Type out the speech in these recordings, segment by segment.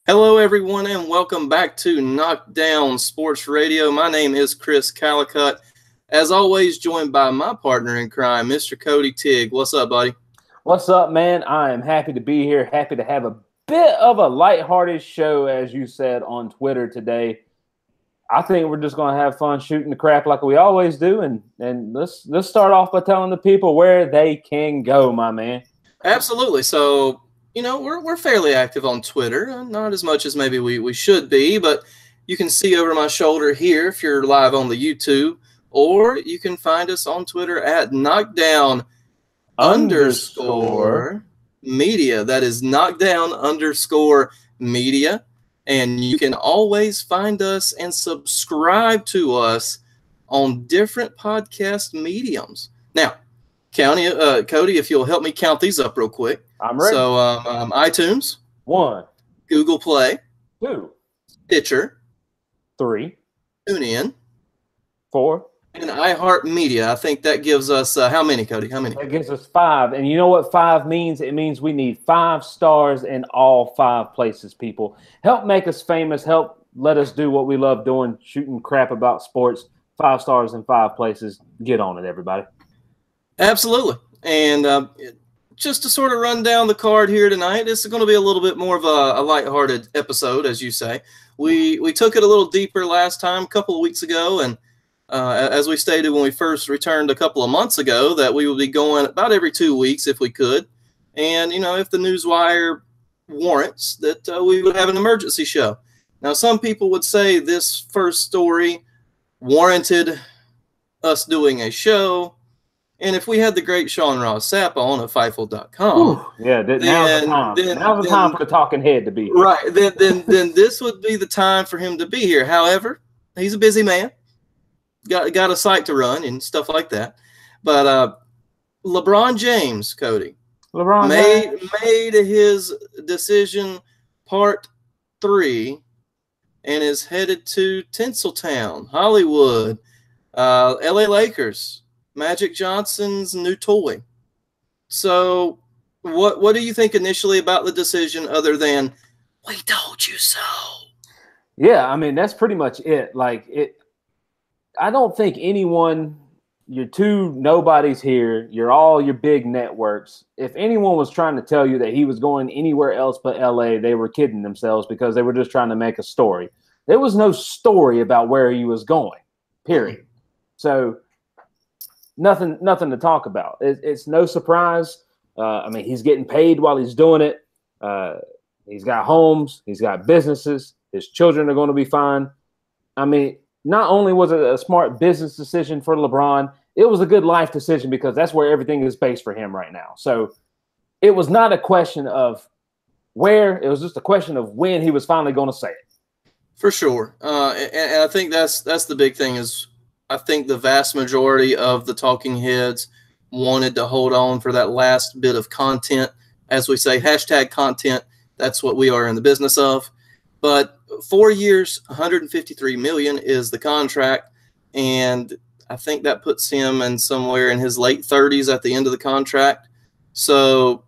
Hello, everyone, and welcome back to Knockdown Sports Radio. My name is Chris Calicut. As always, joined by my partner in crime, Mr. Cody Tigg. What's up, buddy? What's up, man? I am happy to be here. Happy to have a bit of a lighthearted show, as you said on Twitter today. I think we're just going to have fun shooting the crap like we always do, and let's start off by telling the people where they can go, my man. Absolutely. So, we're fairly active on Twitter, not as much as maybe we should be, but you can see over my shoulder here if you're live on the YouTube, or you can find us on Twitter at knockdown_media. That is knockdown_media. And you can always find us and subscribe to us on different podcast mediums. Now, Cody, if you'll help me count these up real quick. I'm ready. So iTunes. 1. Google Play. 2. Stitcher. 3. TuneIn. 4. And iHeartMedia. I think that gives us how many, Cody? How many? That gives us 5. And you know what 5 means? It means we need 5 stars in all 5 places, people. Help make us famous. Help let us do what we love doing, shooting crap about sports. 5 stars in 5 places. Get on it, everybody. Absolutely. And just to sort of run down the card here tonight, this is going to be a little bit more of a lighthearted episode, as you say. We took it a little deeper last time, a couple of weeks ago, and as we stated when we first returned a couple of months ago, that we would be going about every 2 weeks if we could. And, if the newswire warrants, that we would have an emergency show. Now, some people would say this first story warranted us doing a show. And if we had the great Sean Ross Sapp on at Fightful.com, now's the time for the talking head to be here. Right. Then this would be the time for him to be here. However, he's a busy man. Got a site to run and stuff like that. But LeBron James, Cody, made his decision part 3 and is headed to Tinseltown, Hollywood, LA Lakers, Magic Johnson's new toy. So what do you think initially about the decision other than, we told you so? Yeah, I mean, that's pretty much it. I don't think anyone, you're 2 nobodies here, you're all your big networks. If anyone was trying to tell you that he was going anywhere else but LA, they were kidding themselves because they were just trying to make a story. There was no story about where he was going, period. So nothing to talk about. It's no surprise. I mean, he's getting paid while he's doing it. He's got homes. He's got businesses. His children are going to be fine. I mean, not only was it a smart business decision for LeBron, it was a good life decision because that's where everything is based for him right now. So it was not a question of where. It was just a question of when he was finally going to say it. For sure. And I think that's the big thing is I think the vast majority of the talking heads wanted to hold on for that last bit of content. As we say, hashtag content. That's what we are in the business of. But 4 years, $153 million is the contract, and I think that puts him in somewhere in his late 30s at the end of the contract. So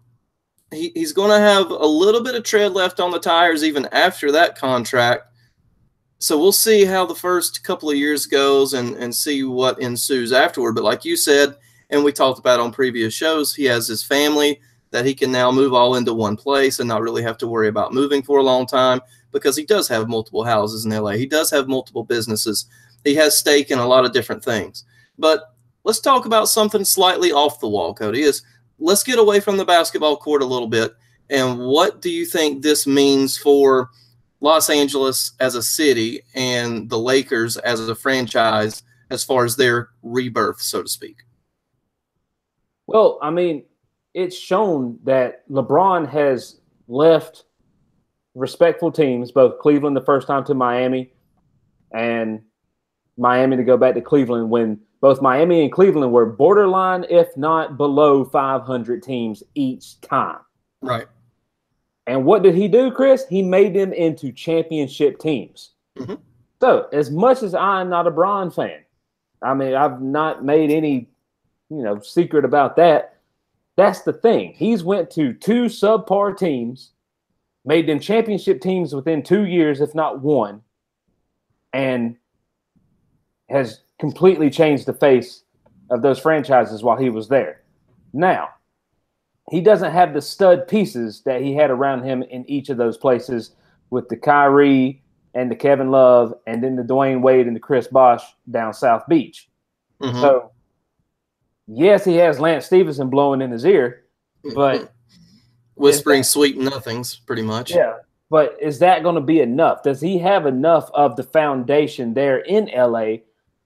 he's going to have a little bit of tread left on the tires even after that contract. So we'll see how the first couple of years goes and see what ensues afterward. But like you said, and we talked about on previous shows, he has his family that he can now move all into one place and not really have to worry about moving for a long time because he does have multiple houses in LA. He does have multiple businesses. He has stake in a lot of different things. But let's talk about something slightly off the wall, Cody, let's get away from the basketball court a little bit. And what do you think this means for Los Angeles as a city and the Lakers as a franchise as far as their rebirth, so to speak? Well, I mean, it's shown that LeBron has left respectful teams, both Cleveland the first time to Miami and Miami to go back to Cleveland when both Miami and Cleveland were borderline, if not below 500 teams each time. Right. And what did he do, Chris? He made them into championship teams. Mm-hmm. So as much as I'm not a Bron fan, I mean, I've not made any, secret about that. That's the thing. He's went to 2 subpar teams made them championship teams within 2 years, if not one, and has completely changed the face of those franchises while he was there. Now, he doesn't have the stud pieces that he had around him in each of those places with the Kyrie and the Kevin Love and then the Dwayne Wade and the Chris Bosh down South Beach. Mm-hmm. So, yes, he has Lance Stevenson blowing in his ear, but whispering sweet nothings, pretty much. Yeah, but is that going to be enough? Does he have enough of the foundation there in LA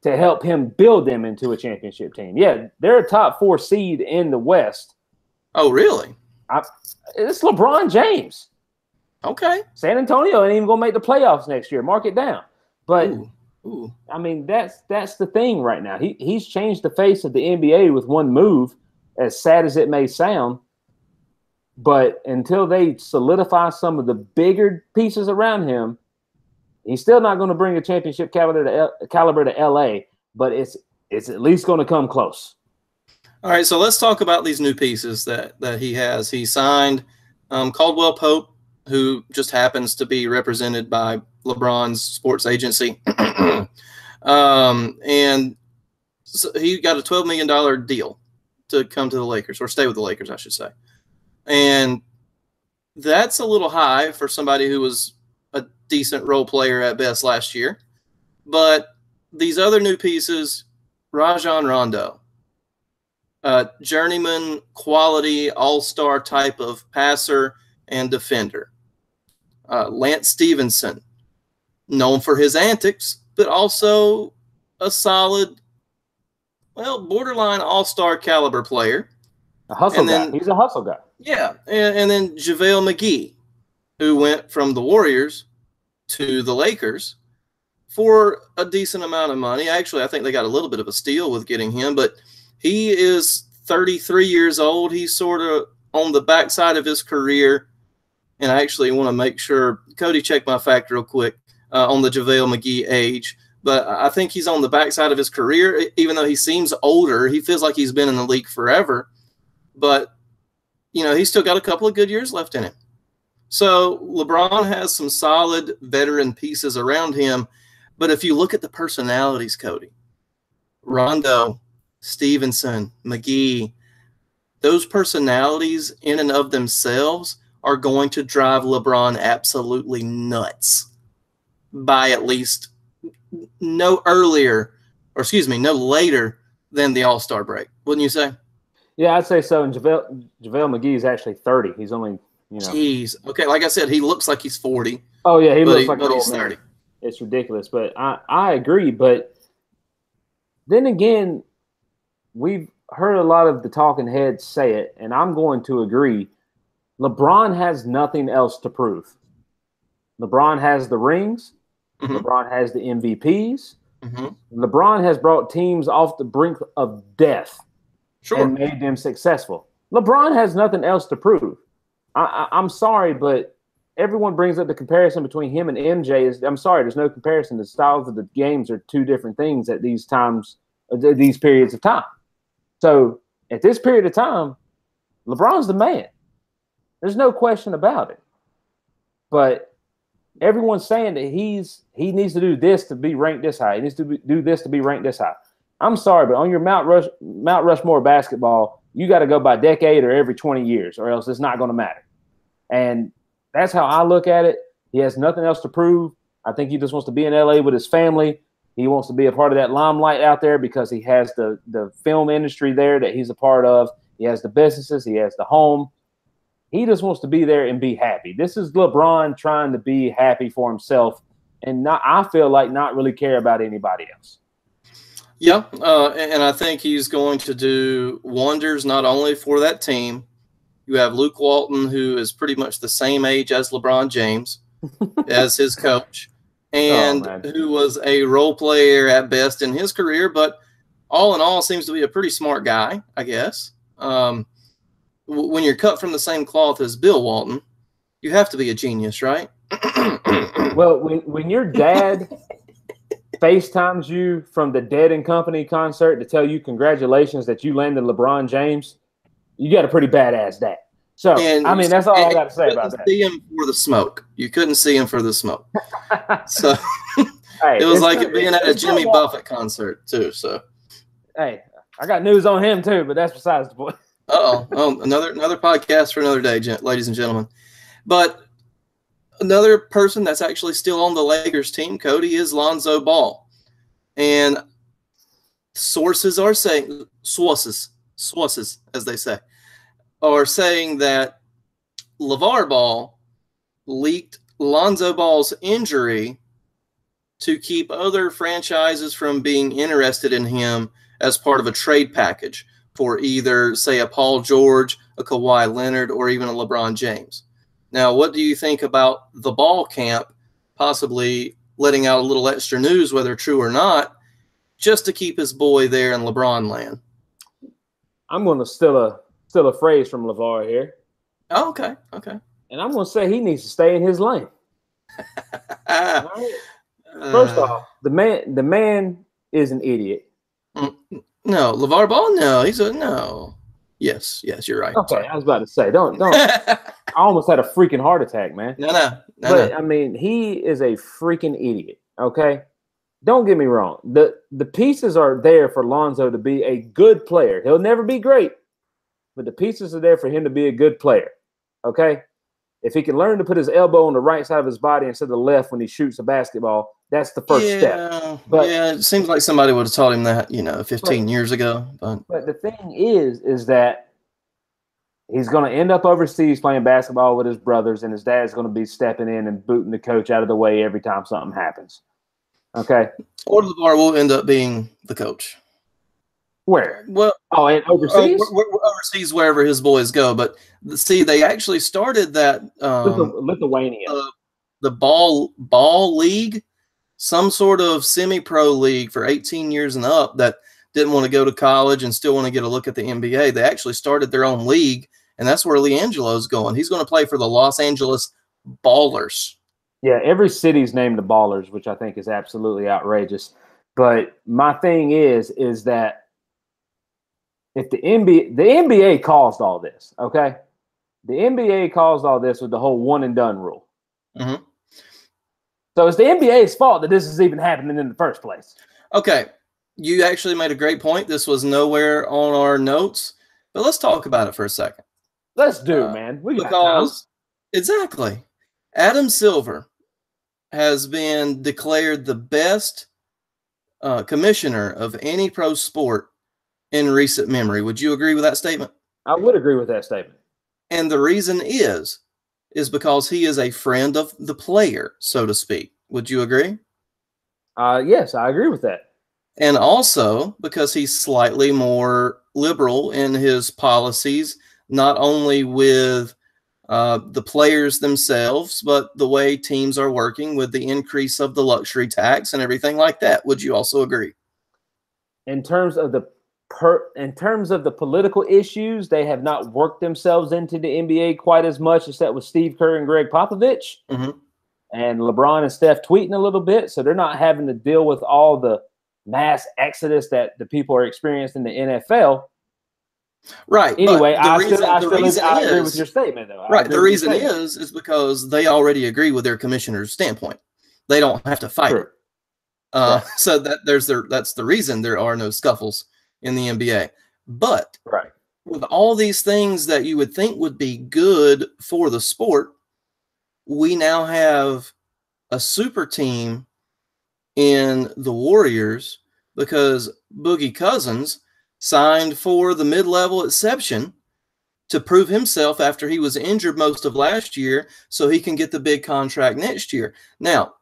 to help him build them into a championship team? Yeah, they're a top 4 seed in the West. Oh, really? It's LeBron James. Okay. San Antonio ain't even going to make the playoffs next year. Mark it down. But, Ooh. I mean, that's the thing right now. He's changed the face of the NBA with one move, as sad as it may sound. But until they solidify some of the bigger pieces around him, he's still not going to bring a championship caliber to LA, but it's at least going to come close. All right, so let's talk about these new pieces that he has. He signed Caldwell Pope, who just happens to be represented by LeBron's sports agency. And so he got a $12 million deal to come to the Lakers, or stay with the Lakers, I should say. And that's a little high for somebody who was a decent role player at best last year. But these other new pieces, Rajon Rondo, journeyman quality all-star type of passer and defender. Lance Stevenson, known for his antics, but also a solid, borderline all-star caliber player. A hustle guy. He's a hustle guy. Yeah, and then JaVale McGee, who went from the Warriors to the Lakers for a decent amount of money. Actually, I think they got a little bit of a steal with getting him, but he is 33 years old. He's sort of on the backside of his career, and I actually want to make sure, Cody, check my fact real quick on the JaVale McGee age, but I think he's on the backside of his career, even though he seems older. He feels like he's been in the league forever, but he's still got a couple of good years left in him. So LeBron has some solid veteran pieces around him. But if you look at the personalities, Cody, Rondo, Stevenson, McGee, those personalities in and of themselves are going to drive LeBron absolutely nuts by at least no later than the All-Star break. Wouldn't you say? Yeah, I'd say so. And JaVale McGee is actually 30. He's only, Jeez. Okay, like I said, he looks like he's 40. Oh, yeah, he looks like an he's old 30. Man. It's ridiculous. But I agree. But then again, we've heard a lot of the talking heads say it, and I'm going to agree. LeBron has nothing else to prove. LeBron has the rings. Mm-hmm. LeBron has the MVPs. Mm-hmm. LeBron has brought teams off the brink of death. Sure. And made them successful. LeBron has nothing else to prove. I'm sorry, but everyone brings up the comparison between him and MJ. I'm sorry, there's no comparison. The styles of the games are two different things at these times, these periods of time. So at this period of time, LeBron's the man. There's no question about it. But everyone's saying that he needs to do this to be ranked this high. He needs to do this to be ranked this high. I'm sorry, but on your Mount Rushmore basketball, you got to go by decade or every 20 years, or else it's not going to matter. And that's how I look at it. He has nothing else to prove. I think he just wants to be in LA with his family. He wants to be a part of that limelight out there because he has the film industry there that he's a part of. He has the businesses. He has the home. He just wants to be there and be happy. This is LeBron trying to be happy for himself and I feel like not really care about anybody else. Yeah, and I think he's going to do wonders not only for that team. You have Luke Walton, who is pretty much the same age as LeBron James, as his coach, and who was a role player at best in his career, but all in all seems to be a pretty smart guy, I guess. When you're cut from the same cloth as Bill Walton, you have to be a genius, right? Well, when your dad FaceTimes you from the Dead and Company concert to tell you congratulations that you landed LeBron James, you got a pretty badass dad. So, And I mean, that's all I got to say about that. See him for the smoke. You couldn't see him for the smoke. So hey, it was like it being at a Jimmy Buffett concert too. So hey, I got news on him too, but that's besides the point. Oh, another podcast for another day, ladies and gentlemen. But another person that's actually still on the Lakers team, Cody, is Lonzo Ball. And sources are saying, sources, as they say, are saying that LeVar Ball leaked Lonzo Ball's injury to keep other franchises from being interested in him as part of a trade package for either, say, a Paul George, a Kawhi Leonard, or even a LeBron James. Now, what do you think about the Ball camp possibly letting out a little extra news, whether true or not, just to keep his boy there in LeBron land? I'm going to steal a phrase from LeVar here. Oh, okay. And I'm going to say he needs to stay in his lane. All right? First off, the man is an idiot. No, LeVar Ball? No, no. Yes, you're right. Okay, sorry. I was about to say, don't. I almost had a freaking heart attack, man. No. I mean, he is a freaking idiot. Okay, don't get me wrong. The pieces are there for Lonzo to be a good player. He'll never be great, but the pieces are there for him to be a good player. Okay, if he can learn to put his elbow on the right side of his body instead of the left when he shoots a basketball, that's the first step. But it seems like somebody would have taught him that, 15 years ago. But the thing is that he's going to end up overseas playing basketball with his brothers, and his dad's going to be stepping in and booting the coach out of the way every time something happens. Okay? Or LeVar will end up being the coach. Where? Well, and overseas? Overseas, wherever his boys go. But see, they actually started that Lithuania. The ball league, some sort of semi-pro league for 18 years and up that didn't want to go to college and still want to get a look at the NBA. They actually started their own league, and that's where LiAngelo's going. He's going to play for the Los Angeles Ballers. Yeah, every city's named the Ballers, which I think is absolutely outrageous. But my thing is that if the NBA caused all this, okay? The NBA caused all this with the whole one and done rule. Mm-hmm. So it's the NBA's fault that this is even happening in the first place. Okay. You actually made a great point. This was nowhere on our notes, but let's talk about it for a second. Let's do, man. We got time. Exactly. Adam Silver has been declared the best commissioner of any pro sport in recent memory. Would you agree with that statement? I would agree with that statement. And the reason is because he is a friend of the player, so to speak. Would you agree? Yes, I agree with that. And also because he's slightly more liberal in his policies, not only with the players themselves, but the way teams are working with the increase of the luxury tax and everything like that. Would you also agree? In terms of the political issues, they have not worked themselves into the NBA quite as much, except with Steve Kerr and Greg Popovich, and LeBron and Steph tweeting a little bit. So they're not having to deal with all the mass exodus that the people are experiencing in the NFL. Right. Anyway, I agree with your statement, though. Right. The reason is because they already agree with their commissioner's standpoint. They don't have to fight. So that's the reason there are no scuffles in the NBA. But with all these things that you would think would be good for the sport, we now have a super team in the Warriors because Boogie Cousins signed for the mid-level exception to prove himself after he was injured most of last year so he can get the big contract next year. Now,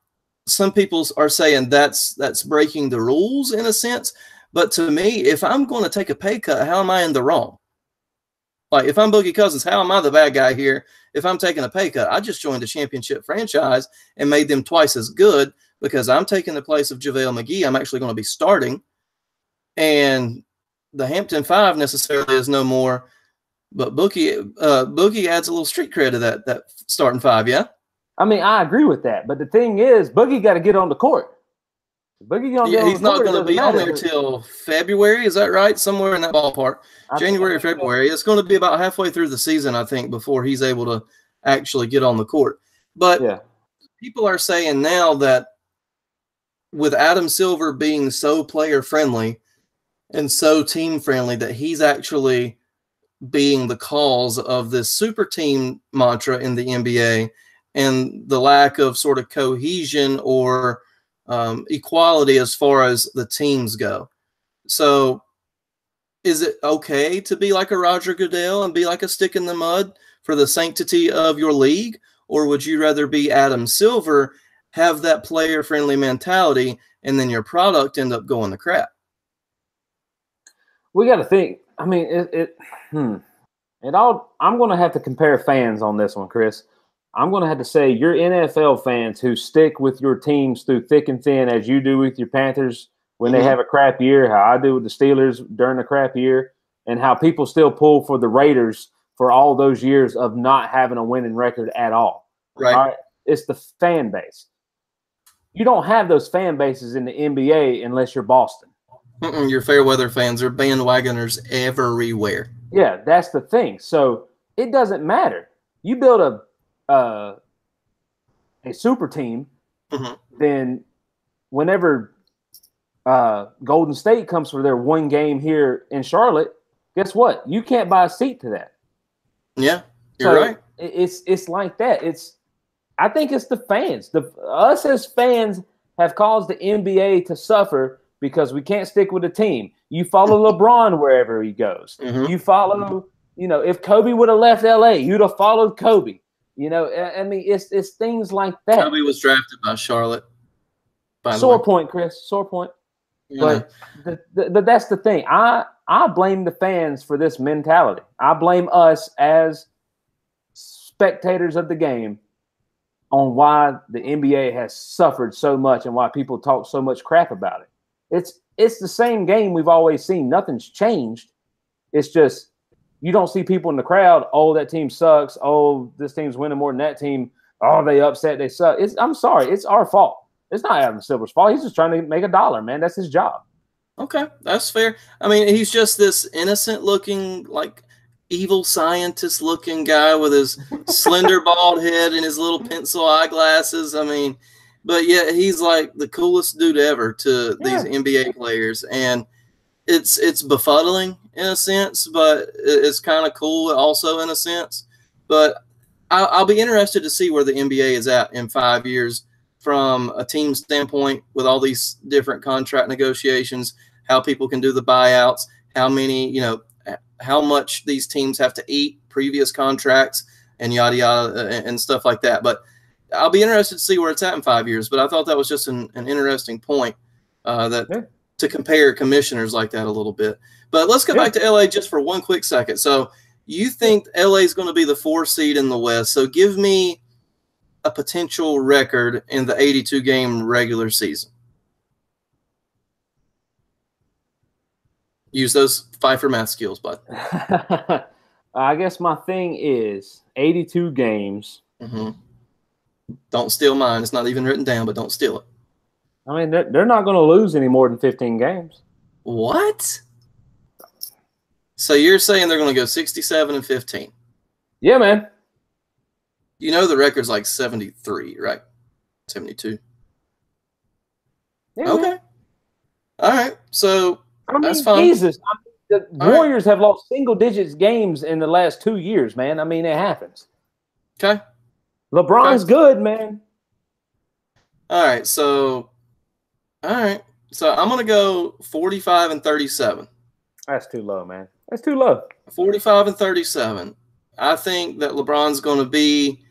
some people are saying that's breaking the rules in a sense, but to me, if I'm going to take a pay cut, how am I in the wrong? Like, if I'm Boogie Cousins, how am I the bad guy here if I'm taking a pay cut? I just joined a championship franchise and made them twice as good because I'm taking the place of JaVale McGee. I'm actually going to be starting. And the Hampton Five necessarily is no more, but Boogie adds a little street cred to that starting five, yeah? I mean, I agree with that. But the thing is, Boogie got to get on the court. Boogie gonna be Yeah, on he's the not court, it going to doesn't be on matter. there till February. Is that right? Somewhere in that ballpark. January or February. It's going to be about halfway through the season, I think, before he's able to actually get on the court. But people are saying now that with Adam Silver being so player friendly and so team friendly, that he's actually being the cause of this super team mantra in the NBA and the lack of sort of cohesion or equality as far as the teams go. So is it okay to be like a Roger Goodell and be like a stick in the mud for the sanctity of your league? Or would you rather be Adam Silver, have that player-friendly mentality, and then your product end up going to crap? We got to think. I mean, I'm going to have to compare fans on this one, Chris. I'm going to have to say your NFL fans who stick with your teams through thick and thin, as you do with your Panthers when they have a crap year, how I do with the Steelers during a crap year, and how people still pull for the Raiders for all those years of not having a winning record at all. Right. All right? It's the fan base. You don't have those fan bases in the NBA unless you're Boston. Your fair weather fans are bandwagoners everywhere. Yeah, that's the thing. So it doesn't matter. You build a super team, then whenever Golden State comes for their one game here in Charlotte, guess what? You can't buy a seat to that. Yeah, you're right. It's like that. I think it's the fans. Us as fans have caused the NBA to suffer because we can't stick with a team. You follow LeBron wherever he goes. You follow, if Kobe would have left LA, you'd have followed Kobe. I mean, it's things like that. Kobe was drafted by Charlotte. Sore point, Chris. Sore point. Yeah. But that's the thing. I blame the fans for this mentality. I blame us as spectators of the game on why the NBA has suffered so much and why people talk so much crap about it. It's the same game we've always seen. Nothing's changed. It's just you don't see people in the crowd, oh, that team sucks. Oh, this team's winning more than that team. Oh, they upset. They suck. I'm sorry. It's our fault. It's not Adam Silver's fault. He's just trying to make $1, man. That's his job. Okay, that's fair. I mean, he's just this innocent-looking, like evil scientist-looking guy with his slender bald head and his little pencil eyeglasses. I mean, but yeah, he's like the coolest dude ever to these NBA players, and it's befuddling in a sense, but it's kind of cool also in a sense. But I'll be interested to see where the NBA is at in 5 years from a team standpoint with all these different contract negotiations, how people can do the buyouts, how many, how much these teams have to eat previous contracts and yada, yada, and stuff like that. But I'll be interested to see where it's at in 5 years. But I thought that was just an interesting point to compare commissioners like that a little bit. But let's go back to LA just for one quick second. So you think LA is going to be the 4 seed in the West. So give me a potential record in the 82-game regular season. Use those Pfeiffer math skills, bud. I guess my thing is 82 games. Don't steal mine. It's not even written down, but don't steal it. I mean, they're not going to lose any more than 15 games. What? So you're saying they're going to go 67-15? Yeah, man. The record's like 73, right? 72. Yeah, okay. Man. All right. So that's fine. Jesus. The Warriors have lost single digits games in the last 2 years, man. I mean, it happens. Okay. LeBron's good, man. All right. So I'm going to go 45-37. That's too low, man. That's too low. 45-37. I think that LeBron's going to be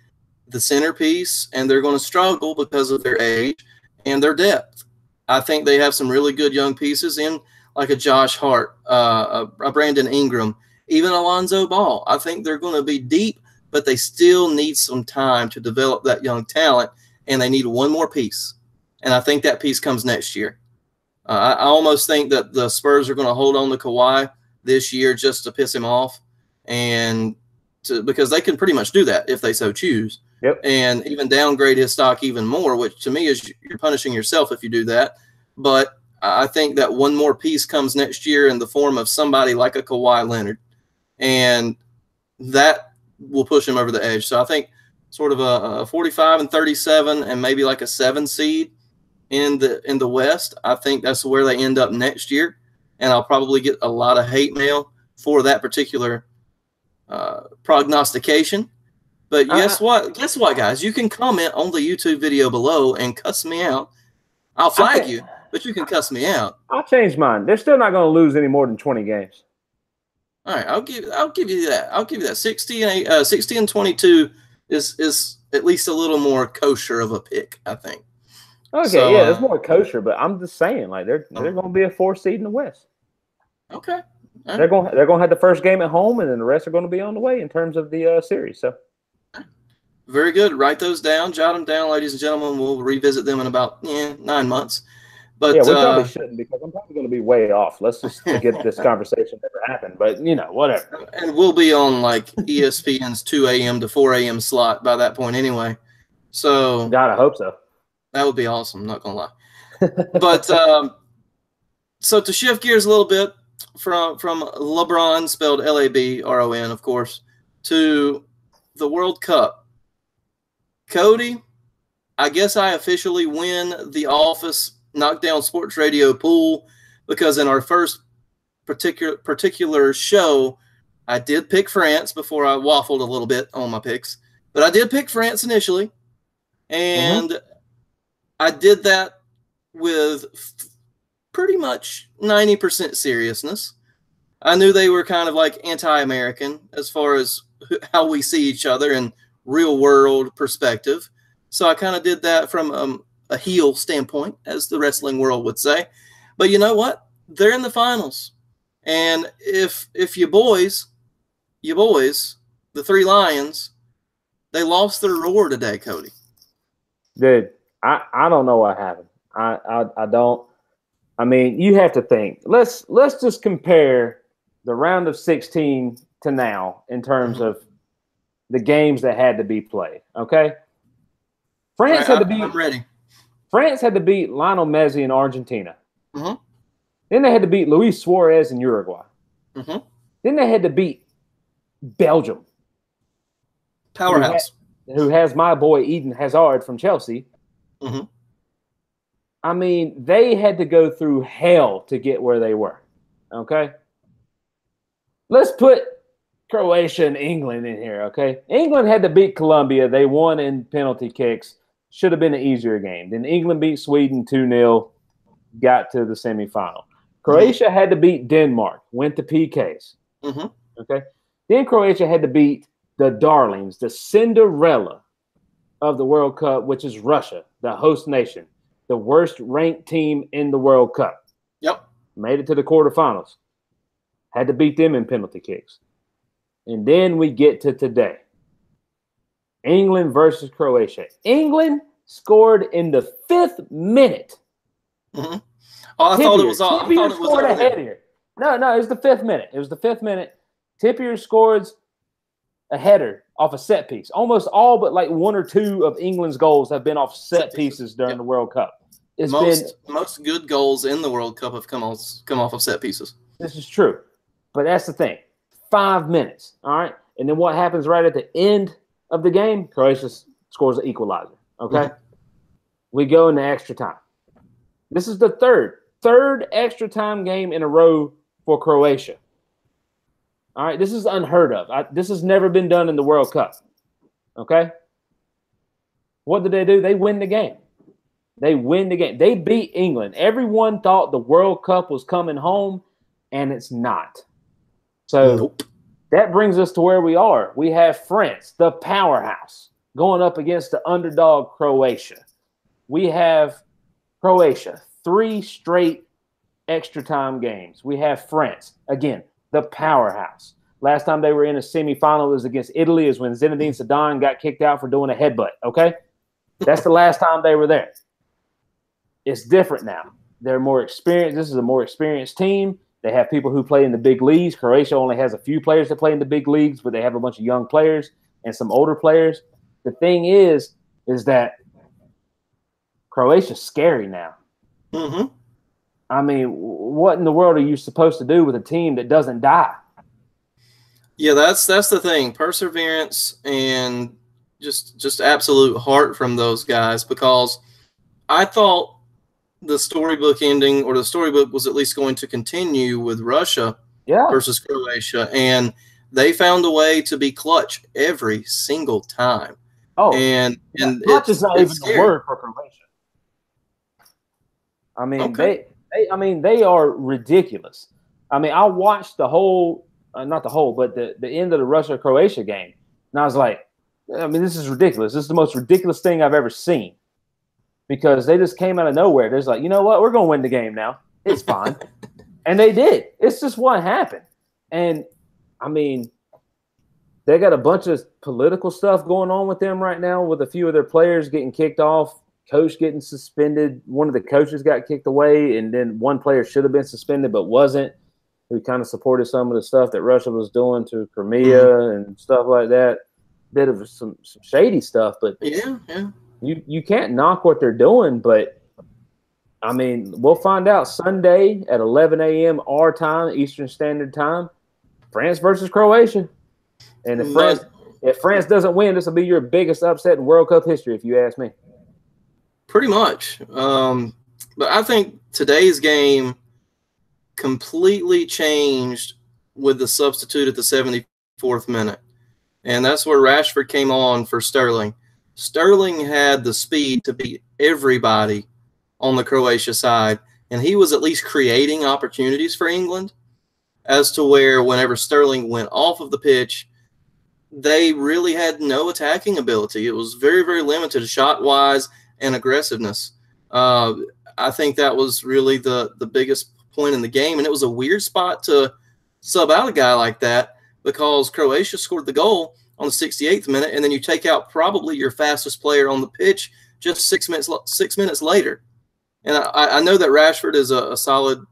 the centerpiece, and they're going to struggle because of their age and their depth. I think they have some really good young pieces in, like a Josh Hart, a Brandon Ingram, even Alonzo Ball. I think they're going to be deep, but they still need some time to develop that young talent, and they need one more piece. And I think that piece comes next year. I almost think that the Spurs are going to hold on to Kawhi this year just to piss him off, and because they can pretty much do that if they so choose. Yep. And even downgrade his stock even more, which to me is you're punishing yourself if you do that. but I think that one more piece comes next year in the form of somebody like a Kawhi Leonard, and that will push him over the edge. So I think sort of a 45-37 and maybe like a 7 seed in the West. I think that's where they end up next year, and I'll probably get a lot of hate mail for that particular prognostication. But guess what? Guess what, guys? You can comment on the YouTube video below and cuss me out. I'll flag you, but you can cuss me out. I'll change mine. They're still not going to lose any more than 20 games. All right, I'll give you that. I'll give you that. 60-22 is at least a little more kosher of a pick, I think. Okay, so, yeah, it's more kosher, but I'm just saying, like they're going to be a 4 seed in the West. Okay. Right. They're going to have the first game at home, and then the rest are going to be on the way in terms of the series. So. Very good. Write those down. Jot them down, ladies and gentlemen. We'll revisit them in about 9 months. But yeah, we probably shouldn't, because I'm probably going to be way off. Let's just forget this conversation never happened. But, whatever. And we'll be on, like, ESPN's 2 a.m. to 4 a.m. slot by that point anyway. So God, I hope so. That would be awesome. Not going to lie. But so to shift gears a little bit from LABron, spelled LABRON, of course, to the World Cup. Cody, I guess I officially win the Office Knockdown Sports Radio pool, because in our first particular show, I did pick France before I waffled a little bit on my picks. But I did pick France initially, and I did that with pretty much 90% seriousness. I knew they were kind of like anti-American as far as how we see each other in real world perspective. So I kind of did that from a heel standpoint, as the wrestling world would say. But you know what? They're in the finals. And if you boys, the 3 Lions, they lost their roar today, Cody. Dude, I don't know what happened. I don't. I mean, you have to think. Let's just compare the round of 16 to now in terms of the games that had to be played. Okay, France had to beat. I'm ready. France had to beat Lionel Messi in Argentina. Mm-hmm. Then they had to beat Luis Suarez in Uruguay. Mm-hmm. Then they had to beat Belgium, powerhouse, who has my boy Eden Hazard from Chelsea. Mm-hmm. I mean, they had to go through hell to get where they were. Okay, let's put Croatia and England in here. Okay, England had to beat Colombia. They won in penalty kicks. Should have been an easier game. Then England beat Sweden 2-0, got to the semifinal. Croatia had to beat Denmark, went to PKs. Mm-hmm. Okay, then Croatia had to beat the darlings, the Cinderella of the World Cup, which is Russia, the host nation, the worst ranked team in the World Cup. Yep. Made it to the quarterfinals. Had to beat them in penalty kicks. And then we get to today. England versus Croatia. England scored in the 5th minute. Mm-hmm. Oh, I thought it was all. Tippier scored ahead here. No, it was the 5th minute. It was the 5th minute. Tippier scores a header off a set piece. Almost all but like 1 or 2 of England's goals have been off set pieces during the World Cup. Most good goals in the World Cup have come off of set pieces. This is true. But that's the thing. 5 minutes. All right. And then what happens right at the end of the game? Croatia scores an equalizer. Okay. Mm-hmm. We go into extra time. This is the third extra time game in a row for Croatia. All right. This is unheard of. This has never been done in the World Cup. Okay. What did they do? They win the game. They win the game. They beat England. Everyone thought the World Cup was coming home, and it's not. So that brings us to where we are. We have France, the powerhouse, going up against the underdog Croatia. We have Croatia, 3 straight extra time games. We have France, again, the powerhouse. Last time they were in a semifinal was against Italy, is when Zinedine Zidane got kicked out for doing a headbutt, okay? That's the last time they were there. It's different now. They're more experienced. This is a more experienced team. They have people who play in the big leagues. Croatia only has a few players that play in the big leagues, but they have a bunch of young players and some older players. The thing is that Croatia's scary now. Mm-hmm. I mean, what in the world are you supposed to do with a team that doesn't die? Yeah, that's the thing. Perseverance and just absolute heart from those guys, because I thought the storybook ending, or the storybook was at least going to continue with Russia versus Croatia, and they found a way to be clutch every single time. Oh, and clutch is not even scary. the word for Croatia. I mean, Okay. they are ridiculous. I mean, I watched the whole, not the whole, but the end of the Russia-Croatia game, and I was like, I mean, this is ridiculous. This is the most ridiculous thing I've ever seen, because they just came out of nowhere. They're just like, you know what? We're going to win the game now. It's fine. And they did. It's just what happened. And, I mean, they got a bunch of political stuff going on with them right now, with a few of their players getting kicked off, coach getting suspended. One of the coaches got kicked away, and then one player should have been suspended but wasn't, who kind of supported some of the stuff that Russia was doing to Crimea and stuff like that. Bit of some shady stuff, but yeah. You can't knock what they're doing. But, I mean, we'll find out Sunday at 11 a.m. our time, Eastern Standard Time, France versus Croatia. And if France doesn't win, this will be your biggest upset in World Cup history, if you ask me. Pretty much. But I think today's game completely changed with the substitute at the 74th minute. And that's where Rashford came on for Sterling. Sterling had the speed to beat everybody on the Croatia side, and he was at least creating opportunities for England, as to where whenever Sterling went off of the pitch, they really had no attacking ability. It was very, very limited shot-wise and aggressiveness. I think that was really the biggest point in the game, and it was a weird spot to sub out a guy like that, because Croatia scored the goal on the 68th minute, and then you take out probably your fastest player on the pitch just 6 minutes later. And I know that Rashford is a solid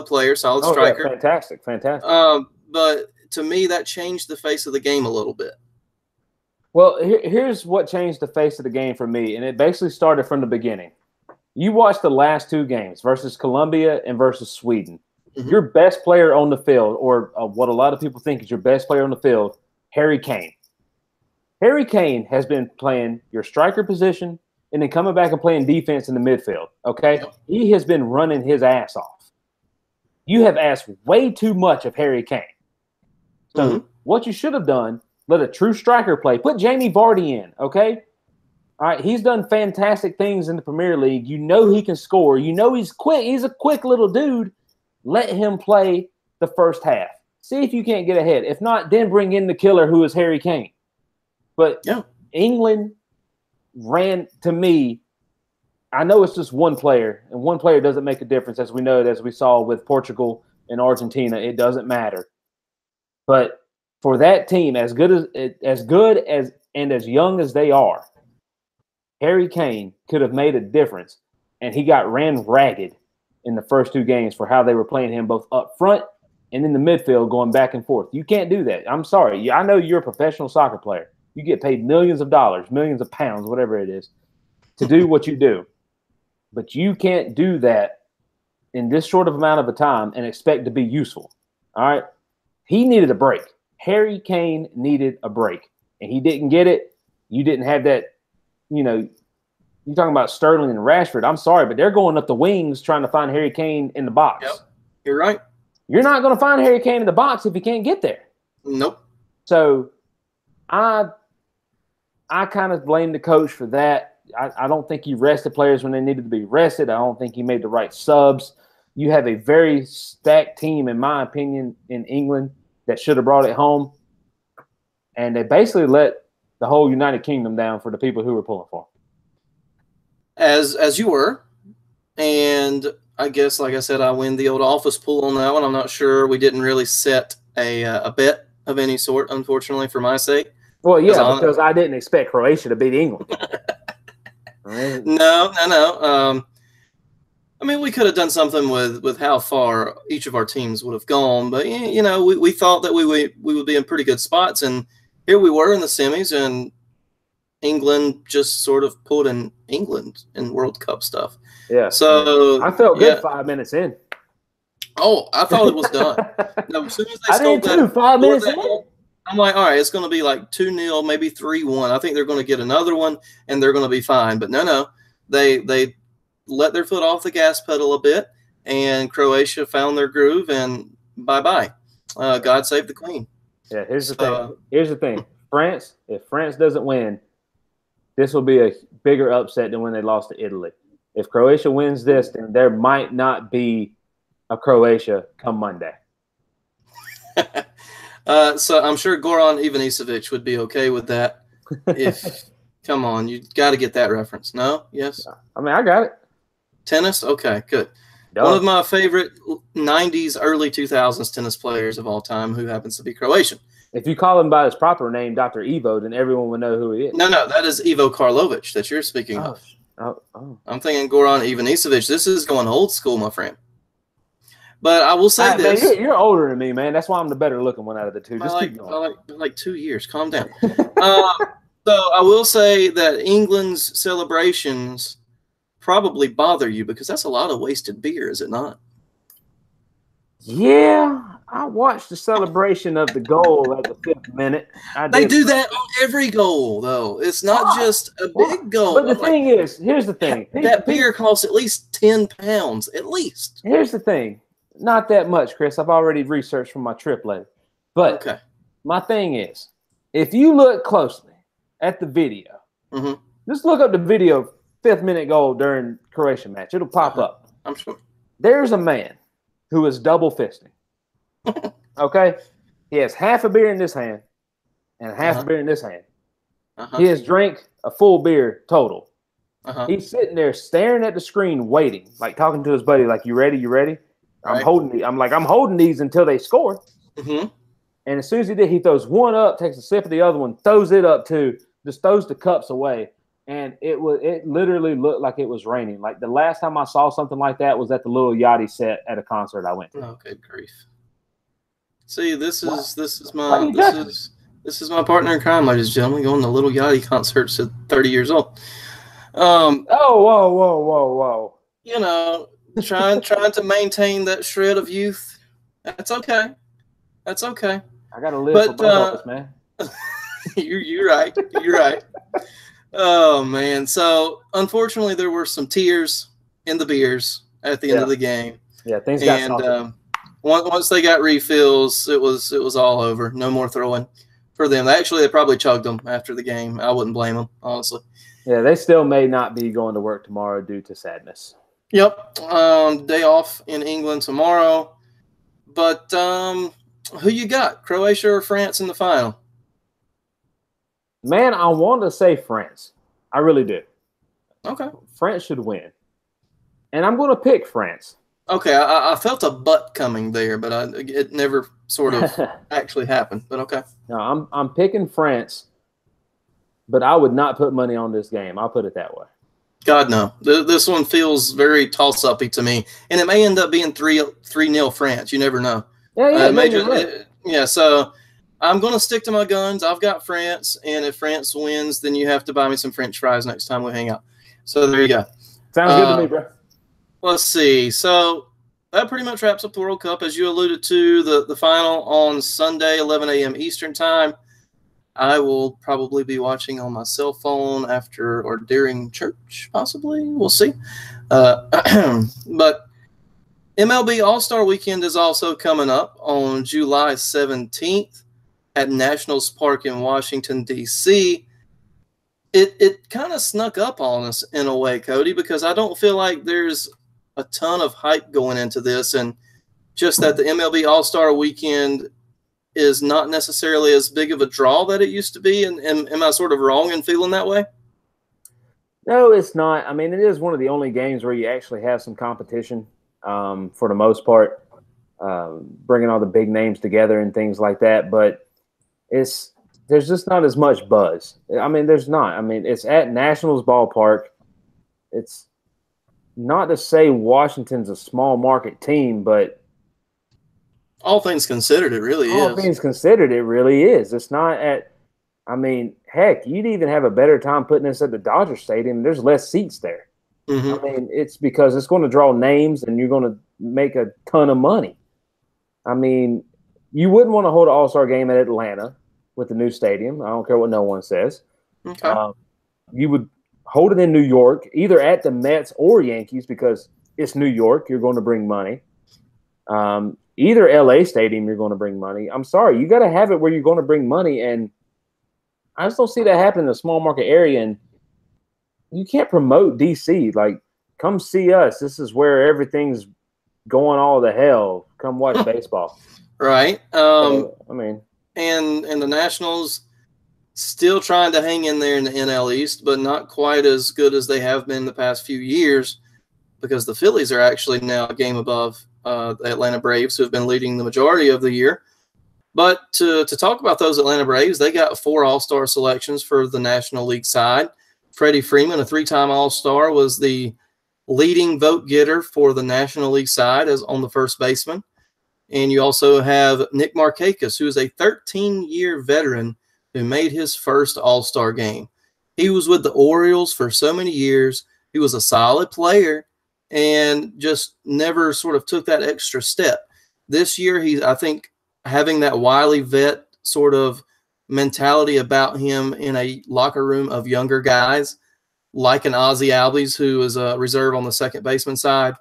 player, solid striker. Yeah, fantastic. But to me, that changed the face of the game a little bit. Well, here's what changed the face of the game for me, and it basically started from the beginning. You watched the last two games versus Colombia and versus Sweden. Your best player on the field, or what a lot of people think is your best player on the field, Harry Kane. Harry Kane has been playing your striker position and then coming back and playing defense in the midfield, okay? Yep. He has been running his ass off. You have asked way too much of Harry Kane. So what you should have done, let a true striker play. Put Jamie Vardy in, okay? All right, he's done fantastic things in the Premier League. You know he can score. You know he's quick. He's a quick little dude. Let him play the first half. See if you can't get ahead. If not, then bring in the killer, who is Harry Kane. But England ran, to me, I know it's just one player, and one player doesn't make a difference, as we know, as we saw with Portugal and Argentina. It doesn't matter. But for that team, as good as and as young as they are, Harry Kane could have made a difference, and he got ran ragged in the first two games for how they were playing him both up front and in the midfield, going back and forth. You can't do that. I'm sorry. I know you're a professional soccer player. You get paid millions of dollars, millions of pounds, whatever it is, to do what you do. But you can't do that in this short of amount of a time and expect to be useful. All right? He needed a break. Harry Kane needed a break, and he didn't get it. You didn't have that, you know, you're talking about Sterling and Rashford. I'm sorry, but they're going up the wings trying to find Harry Kane in the box. Yep, you're right. You're not going to find Harry Kane in the box if you can't get there. Nope. So I kind of blame the coach for that. I don't think he rested players when they needed to be rested. I don't think he made the right subs. You have a very stacked team, in my opinion, in England that should have brought it home. And they basically let the whole United Kingdom down for the people who were pulling for them. As you were. And I guess, like I said, I win the old office pool on that one. I'm not sure. We didn't really set a bet of any sort, unfortunately, for my sake. Well, yeah, because I didn't expect Croatia to beat England. Right. No. I mean, we could have done something with how far each of our teams would have gone, but you know, we thought that we would be in pretty good spots, and here we were in the semis, and England just sort of pulled in England in World Cup stuff. Yeah. So I felt good 5 minutes in. Oh, I thought it was done. Now, as soon as they I did too. 5 minutes in. I'm like, all right, it's going to be like 2-0, maybe 3-1. I think they're going to get another one, and they're going to be fine. But no, they let their foot off the gas pedal a bit, and Croatia found their groove, and bye-bye. God save the Queen. Yeah, here's the thing. France, if France doesn't win, this will be a bigger upset than when they lost to Italy. If Croatia wins this, then there might not be a Croatia come Monday. So I'm sure Goran Ivanisevic would be okay with that. If come on, you got to get that reference. No? Yes? I mean, I got it. Tennis? Okay, good. Duh. One of my favorite 90s, early 2000s tennis players of all time who happens to be Croatian. If you call him by his proper name, Dr. Evo, then everyone would know who he is. No, that is Ivo Karlovic that you're speaking of. Oh. I'm thinking Goran Ivanisevic. This is going old school, my friend. But I will say this. Man, you're older than me, man. That's why I'm the better looking one out of the two. Just keep going. Like 2 years. Calm down. So I will say that England's celebrations probably bother you because that's a lot of wasted beer, is it not? Yeah, I watched the celebration of the goal at the 5th minute. They do that on every goal, though. It's not just a big goal. But the thing is, here's the thing. That beer costs at least 10 pounds, at least. Here's the thing. Not that much, Chris. I've already researched from my trip later. But my thing is, if you look closely at the video, just look up the video 5th minute goal during Croatia match. It'll pop up. I'm sure. There's a man who is double fisting. Okay? He has half a beer in this hand and half a beer in this hand. He has drank a full beer total. He's sitting there staring at the screen waiting, like talking to his buddy, like, you ready? You ready? I'm holding these until they score. And as soon as he did, he throws one up, takes a sip of the other one, throws it up too, just throws the cups away. And it literally looked like it was raining. Like the last time I saw something like that was at the Lil Yachty set at a concert I went to. Oh, good grief! See, this is my partner in crime, ladies and gentlemen, going to Lil Yachty concerts at 30 years old. Whoa! You know, trying to maintain that shred of youth. That's okay. That's okay. I gotta live for both of us, man. You're right. You're right. Oh man! So unfortunately, there were some tears in the beers at the end of the game. Yeah, things got salty. Once they got refills, it was all over. No more throwing for them. They probably chugged them after the game. I wouldn't blame them, honestly. Yeah, they still may not be going to work tomorrow due to sadness. Yep. Day off in England tomorrow. But who you got? Croatia or France in the final? Man, I want to say France. I really do. Okay. France should win. And I'm going to pick France. Okay, I felt a butt coming there, but it never sort of actually happened. But okay. No, I'm picking France, but I would not put money on this game. I'll put it that way. God, no. This one feels very toss-uppy to me. And it may end up being 3-0 France. You never know. Yeah, so I'm going to stick to my guns. I've got France, and if France wins, then you have to buy me some French fries next time we hang out. So there you go. Sounds good to me, bro. Let's see. So that pretty much wraps up the World Cup. As you alluded to, the final on Sunday, 11 a.m. Eastern Time. I will probably be watching on my cell phone after or during church, possibly. We'll see. But MLB All-Star Weekend is also coming up on July 17th at Nationals Park in Washington, D.C. It kind of snuck up on us in a way, Cody, because I don't feel like there's a ton of hype going into this, and just that the MLB All-Star Weekend is not necessarily as big of a draw that it used to be. And am I sort of wrong in feeling that way? No, it's not. I mean, it is one of the only games where you actually have some competition for the most part, bringing all the big names together and things like that. But there's just not as much buzz. I mean, there's not. I mean, it's at Nationals Ballpark. It's not to say Washington's a small market team, but all things considered, it really is. All things considered, it really is. It's not at – I mean, heck, you'd even have a better time putting this at the Dodger Stadium. There's less seats there. I mean, it's because it's going to draw names, and you're going to make a ton of money. I mean, you wouldn't want to hold an All-Star game at Atlanta with the new stadium. I don't care what no one says. Okay. You would hold it in New York, either at the Mets or Yankees, because it's New York. You're going to bring money. Either LA stadium, you're going to bring money. I'm sorry. You got to have it where you're going to bring money. And I just don't see that happen in a small market area. And you can't promote DC. Like, come see us. This is where everything's going all to hell. Come watch baseball. Right. I mean, and the Nationals still trying to hang in there in the NL East, but not quite as good as they have been the past few years, because the Phillies are actually now a game above the Atlanta Braves, who have been leading the majority of the year. But to talk about those Atlanta Braves, they got 4 All-Star selections for the National League side. Freddie Freeman, a 3-time All-Star, was the leading vote getter for the National League side as on the first baseman. And you also have Nick Markakis, who is a 13-year veteran who made his first All-Star game. He was with the Orioles for so many years. He was a solid player and just never sort of took that extra step. This year, he's, I think, having that wily vet sort of mentality about him in a locker room of younger guys, like an Ozzie Albies, who is a reserve on the second baseman side.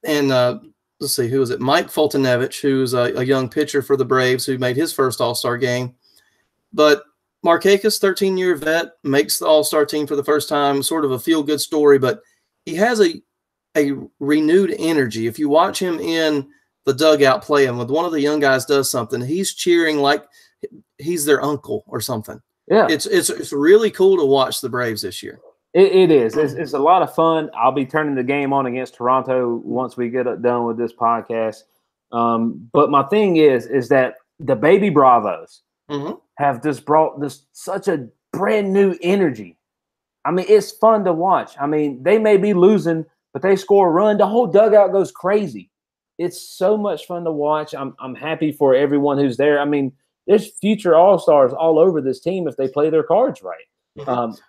And let's see, who is it? Mike Fultonevich, who's a young pitcher for the Braves, who made his first All-Star game. But Markakis, 13-year vet, makes the All-Star team for the first time, sort of a feel-good story, but he has a renewed energy. If you watch him in the dugout playing, when one of the young guys does something, he's cheering like he's their uncle or something. Yeah. It's really cool to watch the Braves this year. It is. It's a lot of fun. I'll be turning the game on against Toronto once we get done with this podcast. But my thing is that the baby Bravos have just brought such a brand new energy. I mean, it's fun to watch. I mean, they may be losing, but they score a run, the whole dugout goes crazy. It's so much fun to watch. I'm happy for everyone who's there. I mean, there's future All-Stars all over this team if they play their cards right.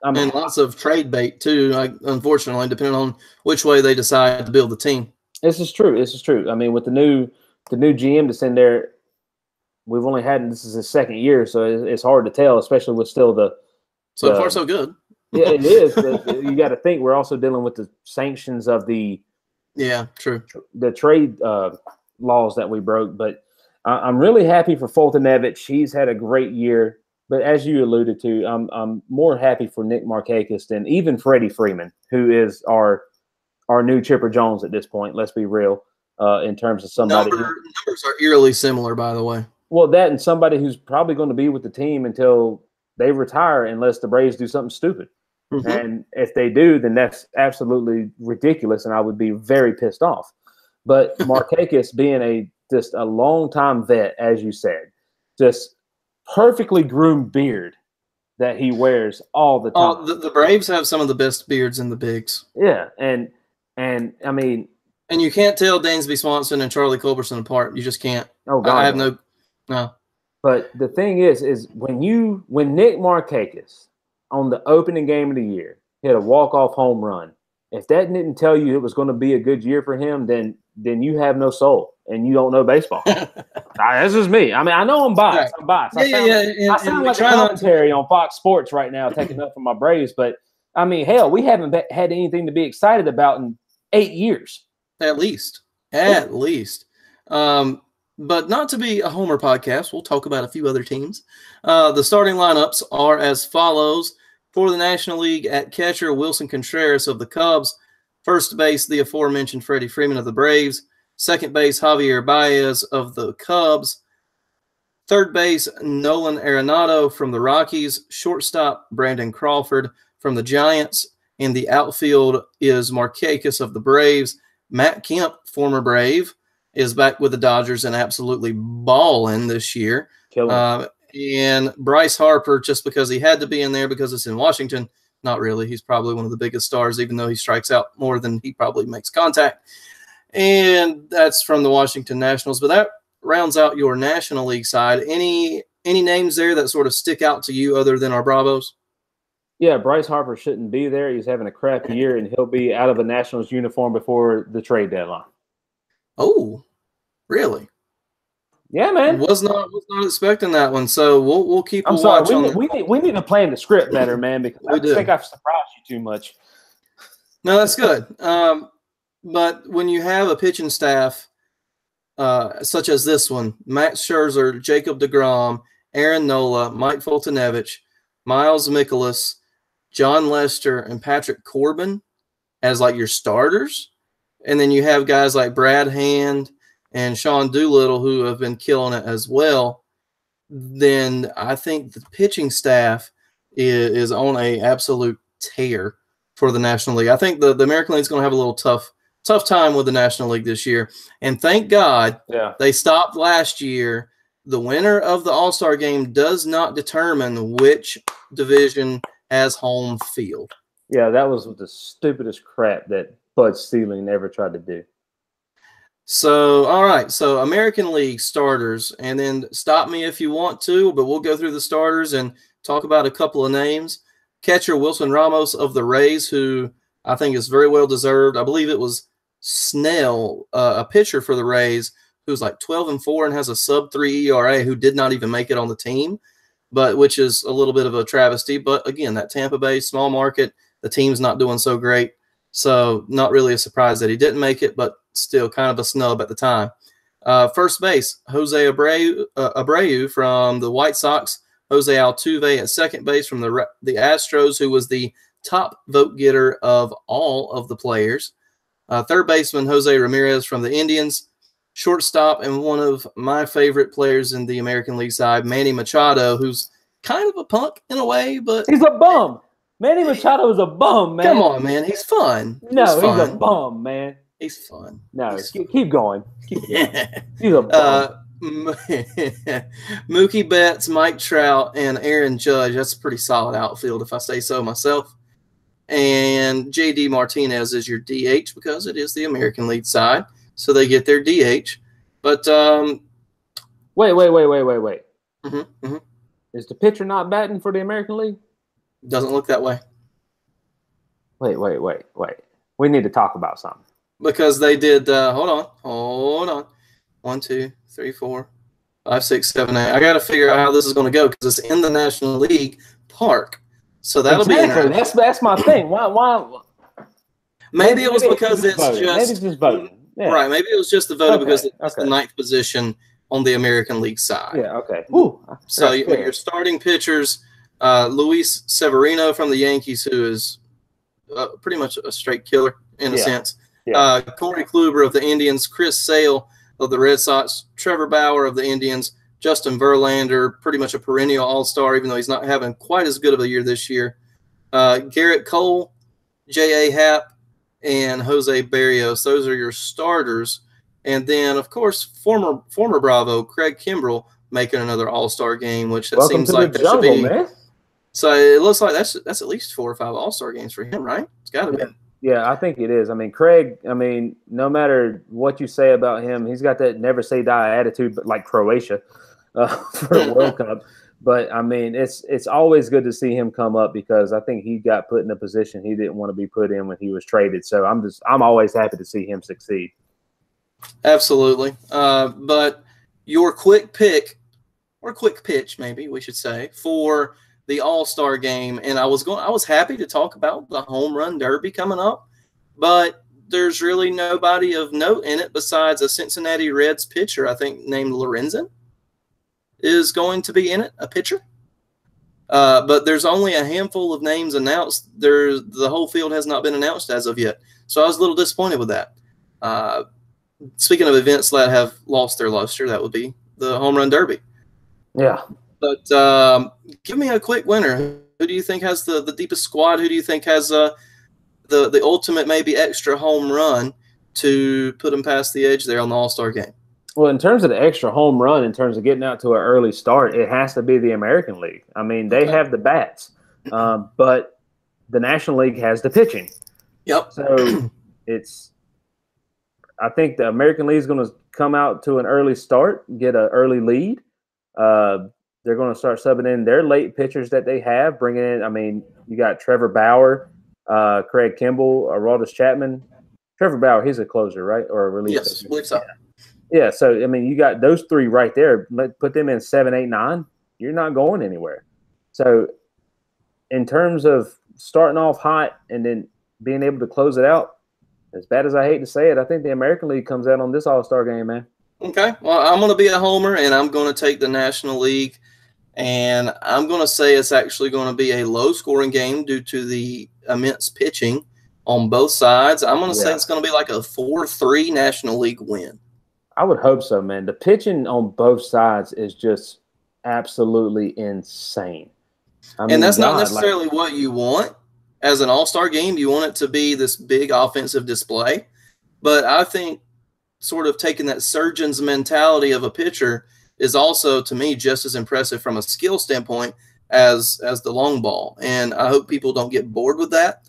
And lots of trade bait too, unfortunately, depending on which way they decide to build the team. This is true. This is true. I mean, with the new GM that's in there, we've only had, this is his second year, so it's hard to tell, especially with still so far so good. Yeah, it is. But you got to think we're also dealing with the sanctions of the trade laws that we broke. But I'm really happy for Fultonevich. He's had a great year. But as you alluded to, I'm more happy for Nick Markakis than even Freddie Freeman, who is our new Chipper Jones at this point. Let's be real, in terms of somebody. Numbers are eerily similar, by the way. Well, that and somebody who's probably going to be with the team until they retire, unless the Braves do something stupid. And if they do, then that's absolutely ridiculous, and I would be very pissed off. But Markakis, being just a long-time vet, as you said, just perfectly groomed beard that he wears all the time. The Braves have some of the best beards in the bigs. Yeah, and I mean, and you can't tell Dansby Swanson and Charlie Culberson apart. You just can't. Oh God, I have no. But the thing is when Nick Markakis on the opening game of the year hit a walk-off home run, if that didn't tell you it was going to be a good year for him, then you have no soul and you don't know baseball. This is me. I mean, I know I'm biased. I'm biased. I sound like a commentary on Fox Sports right now, taking up for my Braves. But I mean, hell, we haven't had anything to be excited about in 8 years. At least. But not to be a homer podcast, we'll talk about a few other teams. The starting lineups are as follows. For the National League, at catcher, Wilson Contreras of the Cubs. First base, the aforementioned Freddie Freeman of the Braves. Second base, Javier Baez of the Cubs. Third base, Nolan Arenado from the Rockies. Shortstop, Brandon Crawford from the Giants. And the outfield is Markakis of the Braves. Matt Kemp, former Brave, is back with the Dodgers and absolutely balling this year. And Bryce Harper, just because he had to be in there because it's in Washington, not really. He's probably one of the biggest stars, even though he strikes out more than he probably makes contact. And that's from the Washington Nationals. But that rounds out your National League side. Any names there that sort of stick out to you other than our Bravos? Yeah, Bryce Harper shouldn't be there. He's having a crappy year, and he'll be out of a Nationals uniform before the trade deadline. Oh, really? Yeah, man. Was not expecting that one. So we'll keep a I'm sorry. watch on that. We need to plan the script better, man, because I think I've surprised you too much. No, that's good. But when you have a pitching staff such as this one, Max Scherzer, Jacob deGrom, Aaron Nola, Mike Foltynewicz, Miles Mikolas, John Lester, and Patrick Corbin as like your starters, and then you have guys like Brad Hand and Sean Doolittle who have been killing it as well, then I think the pitching staff is on a absolute tear for the National League. I think the American League is going to have a little tough time with the National League this year. And thank God they stopped last year. The winner of the All-Star game does not determine which division has home field. Yeah, that was the stupidest crap that Bud Selig ever tried to do. So, all right. So, American League starters, and then stop me if you want to, but we'll go through the starters and talk about a couple of names. Catcher Wilson Ramos of the Rays, who I think is very well deserved. I believe it was Snell, a pitcher for the Rays, who's like 12-4 and has a sub-3 ERA, who did not even make it on the team, but which is a little bit of a travesty. But again, that Tampa Bay small market, the team's not doing so great. So not really a surprise that he didn't make it, but still kind of a snub at the time. First base, Jose Abreu from the White Sox, Jose Altuve at second base from the Astros, who was the top vote getter of all of the players. Third baseman, Jose Ramirez from the Indians. Shortstop and one of my favorite players in the American League side, Manny Machado, who's kind of a punk in a way, but he's a bum. Manny Machado is a bum, man. Come on, man. He's fun. No, he's a bum, man. He's fun. No, keep going. He's a bum. Mookie Betts, Mike Trout, and Aaron Judge. That's a pretty solid outfield, if I say so myself. And J.D. Martinez is your DH because it is the American League side, so they get their DH. But wait. Mm-hmm. Is the pitcher not batting for the American League? Doesn't look that way. Wait. We need to talk about something. Because they did, hold on. 1, 2, 3, 4, 5, 6, 7, 8. I got to figure out how this is going to go because it's in the National League Park. So that'll be interesting. That's my thing. Why? Maybe it was because it's just. Maybe it's just voting. Yeah. Right. Maybe it was just the voting because it's the ninth position on the American League side. Yeah, okay. Ooh, so your starting pitchers, Luis Severino from the Yankees, who is pretty much a straight killer in a sense. Yeah. Corey Kluber of the Indians, Chris Sale of the Red Sox, Trevor Bauer of the Indians, Justin Verlander, pretty much a perennial all-star, even though he's not having quite as good of a year this year. Garrett Cole, J.A. Happ, and Jose Barrios. Those are your starters. And then, of course, former Bravo, Craig Kimbrell, making another all-star game, which that seems like that should be. Man. So it looks like that's at least 4 or 5 all-star games for him, right? It's got to be. Yeah, I think it is. I mean, Craig, no matter what you say about him, he's got that never say die attitude, but like Croatia for a World Cup. But, it's always good to see him come up because I think he got put in a position he didn't want to be put in when he was traded. So I'm always happy to see him succeed. Absolutely. But your quick pick or quick pitch, maybe we should say, for the All-Star game, and I was happy to talk about the home run derby coming up, but there's really nobody of note in it besides a Cincinnati Reds pitcher, I think named Lorenzen, is going to be in it, a pitcher. But there's only a handful of names announced. The whole field has not been announced as of yet, so I was a little disappointed with that. Speaking of events that have lost their luster, that would be the home run derby. Yeah. But give me a quick winner. Who do you think has the deepest squad? Who do you think has the ultimate maybe extra home run to put them past the edge there on the All-Star game? Well, in terms of the extra home run, in terms of getting out to an early start, it has to be the American League. They have the bats, but the National League has the pitching. Yep. So I think the American League is going to come out to an early start, get an early lead. They're going to start subbing in their late pitchers that they have, bringing in. You got Trevor Bauer, Craig Kimbrell, Aroldis Chapman, Trevor Bauer, he's a closer, right? Or a relief Yes, pitcher. believe so. Yeah. So, I mean, you got those three right there. Put them in 7, 8, 9. You're not going anywhere. So, in terms of starting off hot and then being able to close it out, as bad as I hate to say it, I think the American League comes out on this All-Star game, man. Okay. Well, I'm going to be a homer, and I'm going to take the National League. And I'm going to say it's actually going to be a low-scoring game due to the immense pitching on both sides. I'm going to say it's going to be like a 4-3 National League win. I would hope so, man. The pitching on both sides is just absolutely insane. I mean, and that's not necessarily what you want as an all-star game. You want it to be this big offensive display. But I think sort of taking that surgeon's mentality of a pitcher is also, to me, just as impressive from a skill standpoint as the long ball. And I hope people don't get bored with that.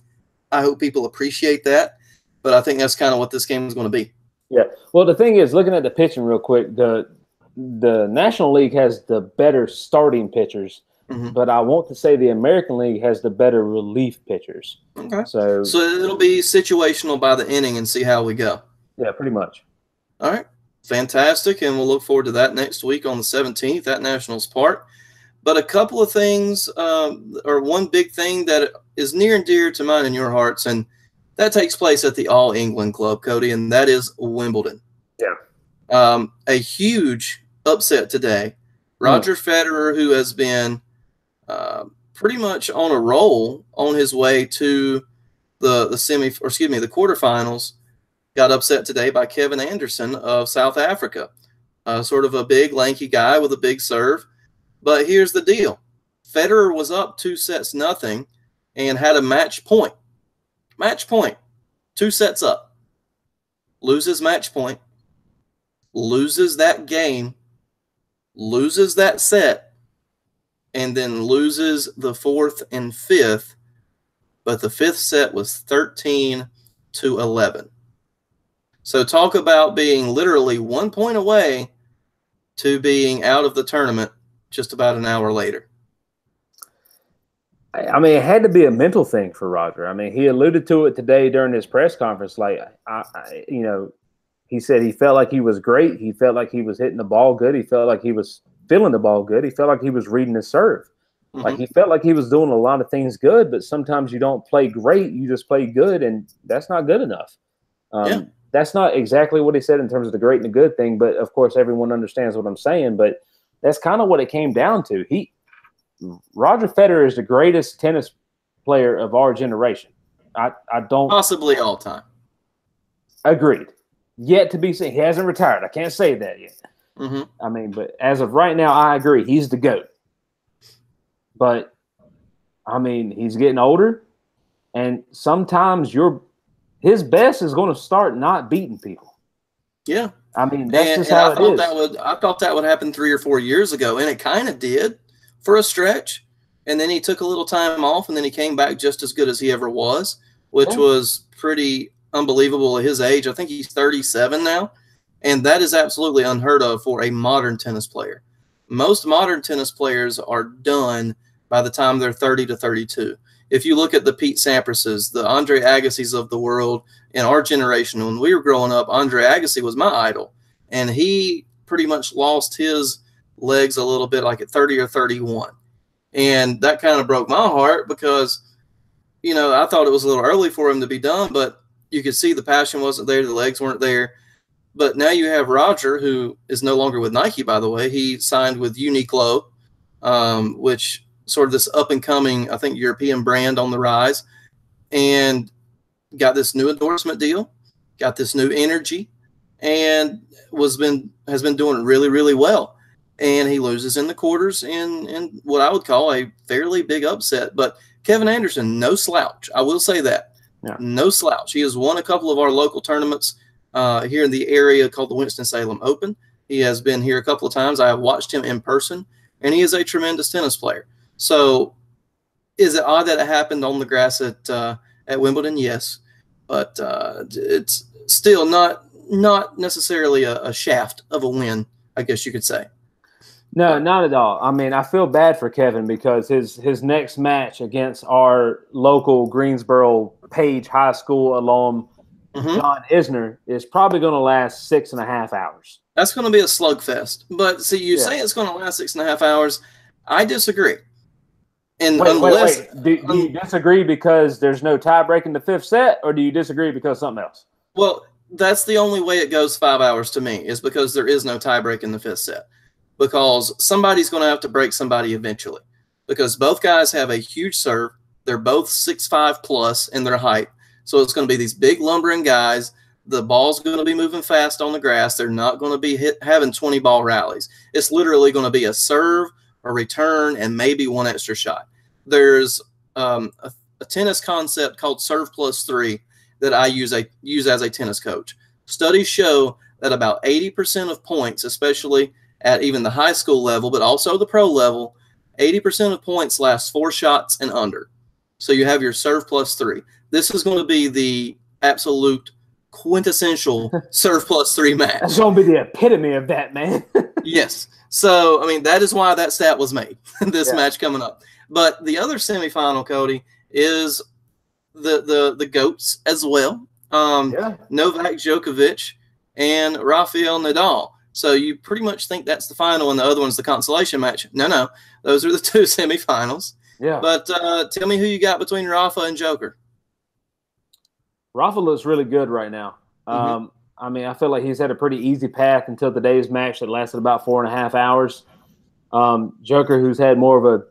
I hope people appreciate that. But I think that's kind of what this game is going to be. Yeah. Well, the thing is, looking at the pitching real quick, the National League has the better starting pitchers, but I want to say the American League has the better relief pitchers. Okay. So it'll be situational by the inning and see how we go. Yeah, pretty much. All right. Fantastic. And we'll look forward to that next week on the 17th at Nationals Park. But a couple of things, or one big thing that is near and dear to mine and your hearts, and that takes place at the All England Club, Cody, and that is Wimbledon. Yeah. A huge upset today. Roger Federer, who has been pretty much on a roll on his way to the quarterfinals, got upset today by Kevin Anderson of South Africa. Sort of a big, lanky guy with a big serve. But here's the deal. Federer was up 2-0 and had a match point. Match point. 2 sets up. Loses match point. Loses that game. Loses that set. And then loses the 4th and 5th. But the 5th set was 13-11. So talk about being literally 1 point away to being out of the tournament just about an hour later. I mean, it had to be a mental thing for Roger. I mean, he alluded to it today during his press conference. Like, he said he felt like he was great. He felt like he was hitting the ball good. He felt like he was feeling the ball good. He felt like he was reading his serve. Like, he felt like he was doing a lot of things good, but sometimes you don't play great. You just play good, and that's not good enough. That's not exactly what he said in terms of the great and the good thing, but, of course, everyone understands what I'm saying. But that's kind of what it came down to. Roger Federer is the greatest tennis player of our generation. I don't possibly all time. Agreed. Yet to be seen. He hasn't retired. I can't say that yet. I mean, but as of right now, I agree. He's the GOAT. But I mean, he's getting older, and sometimes his best is going to start not beating people. Yeah. I mean, that's just how it is. I thought that would happen 3 or 4 years ago, and it kind of did for a stretch. And then he took a little time off, and then he came back just as good as he ever was, which was pretty unbelievable at his age. I think he's 37 now, and that is absolutely unheard of for a modern tennis player. Most modern tennis players are done by the time they're 30 to 32. If you look at the Pete Samprases, the Andre Agassi's of the world in our generation, when we were growing up, Andre Agassi was my idol. And he pretty much lost his legs a little bit like at 30 or 31. And that kind of broke my heart because, I thought it was a little early for him to be done, but you could see the passion wasn't there. The legs weren't there. But now you have Roger, who is no longer with Nike, by the way. He signed with Uniqlo, which sort of this up-and-coming, I think, European brand on the rise, and got this new endorsement deal, got this new energy, and has been doing really, really well. And he loses in the quarters in what I would call a fairly big upset. But Kevin Anderson, no slouch. I will say that. Yeah. No slouch. He has won a couple of our local tournaments here in the area called the Winston-Salem Open. He has been here a couple of times. I have watched him in person, and he is a tremendous tennis player. So is it odd that it happened on the grass at Wimbledon? Yes. But it's still not necessarily a shaft of a win, I guess you could say. No, not at all. I mean, I feel bad for Kevin because his next match against our local Greensboro Page High School alum John Isner is probably going to last 6.5 hours. That's going to be a slugfest. But see, you say it's going to last 6.5 hours. I disagree. And wait. Do you disagree because there's no tie break in the 5th set, or do you disagree because something else? Well, that's the only way it goes 5 hours to me, is because there is no tie break in the 5th set. Because somebody's going to have to break somebody eventually. Because both guys have a huge serve. They're both 6'5 plus in their height. So it's going to be these big lumbering guys. The ball's going to be moving fast on the grass. They're not going to be having 20-ball rallies. It's literally going to be a serve, a return, and maybe one extra shot. There's a tennis concept called serve plus 3 that I use as a tennis coach. Studies show that about 80% of points, especially at even the high school level, but also the pro level, 80% of points last 4 shots and under. So you have your serve plus 3. This is going to be the absolute quintessential serve plus 3 match. That's going to be the epitome of that, man. Yes. So, I mean, that is why that stat was made, this match coming up. But the other semifinal, Cody, is the GOATs as well. Novak Djokovic and Rafael Nadal. So you pretty much think that's the final and the other one's the consolation match. No. Those are the 2 semifinals. Yeah. But tell me who you got between Rafa and Joker. Rafa looks really good right now. I mean, I feel like he's had a pretty easy path until today's match that lasted about 4.5 hours. Joker, who's had more of a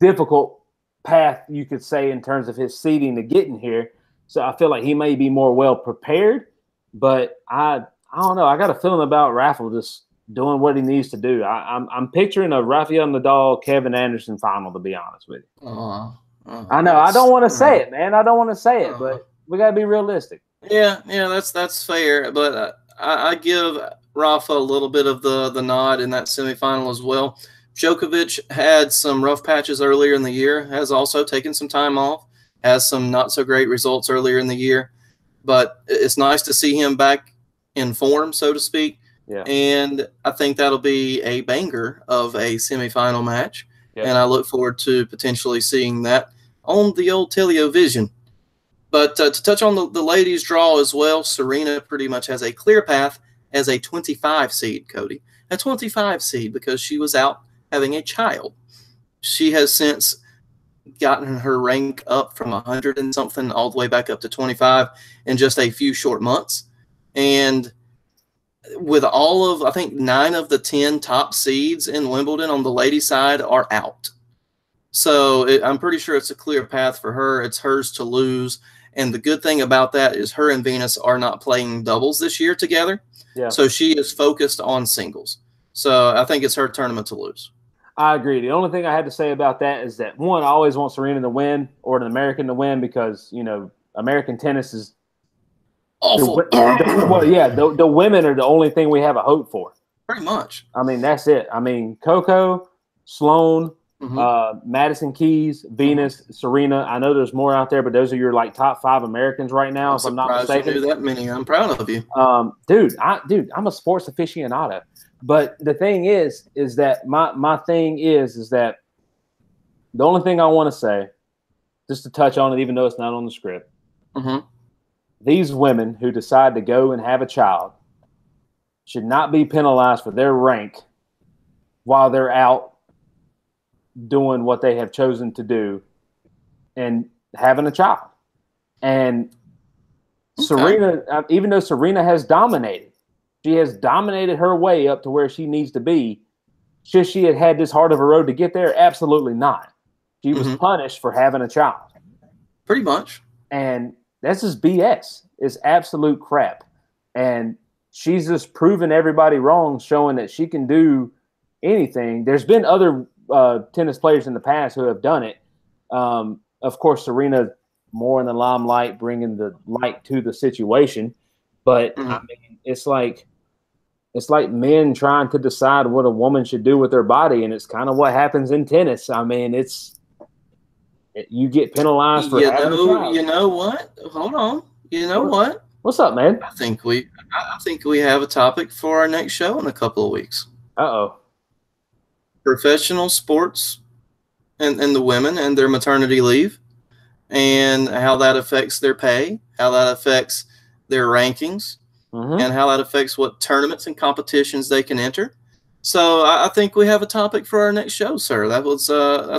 difficult path, you could say, in terms of his seeding to getting here. So I feel like he may be more well prepared, but I don't know. I got a feeling about Rafa just doing what he needs to do. I'm picturing a Rafael Nadal, Kevin Anderson final, to be honest with you. I know. I don't want to say it, man. I don't want to say it, but we got to be realistic. Yeah, that's fair. But I give Rafa a little bit of the nod in that semifinal as well. Djokovic had some rough patches earlier in the year, has also taken some time off, has some not so great results earlier in the year. But it's nice to see him back in form, so to speak. Yeah. And I think that'll be a banger of a semifinal match. Yeah. And I look forward to potentially seeing that on the old television. But to touch on the ladies' draw as well, Serena pretty much has a clear path as a 25 seed, Cody. A 25 seed because she was out having a child. She has since gotten her rank up from 100 and something all the way back up to 25 in just a few short months. And with all of, I think, 9 of the 10 top seeds in Wimbledon on the ladies' side are out. So I'm pretty sure it's a clear path for her. It's hers to lose. And the good thing about that is her and Venus are not playing doubles this year together. Yeah. So she is focused on singles. So I think it's her tournament to lose. I agree. The only thing I had to say about that is that, one, I always want Serena to win or an American to win because, you know, American tennis is awful. The women are the only thing we have a hope for. Pretty much. I mean, that's it. I mean, Coco, Sloane, Madison Keys, Venus, Serena. I know there's more out there, but those are your like top 5 Americans right now, if I'm not mistaken. You knew that many. I'm proud of you. Dude, I'm a sports aficionado. But the thing is that my thing is that the only thing I want to say, just to touch on it, even though it's not on the script, these women who decide to go and have a child should not be penalized for their rank while they're out doing what they have chosen to do and having a child. And Serena, even though Serena has dominated, she has dominated her way up to where she needs to be. Should she have had this hard of a road to get there? Absolutely not. She was punished for having a child. Pretty much. And that's just BS. It's absolute crap. And she's just proven everybody wrong, showing that she can do anything. There's been other tennis players in the past who have done it. Of course, Serena more in the limelight, bringing the light to the situation. But I mean, it's like men trying to decide what a woman should do with their body, and it's kind of what happens in tennis. I mean, you get penalized for having a child. You know what? Hold on. You know what? What's up, man? I think we have a topic for our next show in a couple of weeks. Uh-oh. Professional sports and the women and their maternity leave and how that affects their pay, how that affects their rankings, and how that affects what tournaments and competitions they can enter. So I think we have a topic for our next show, sir. That's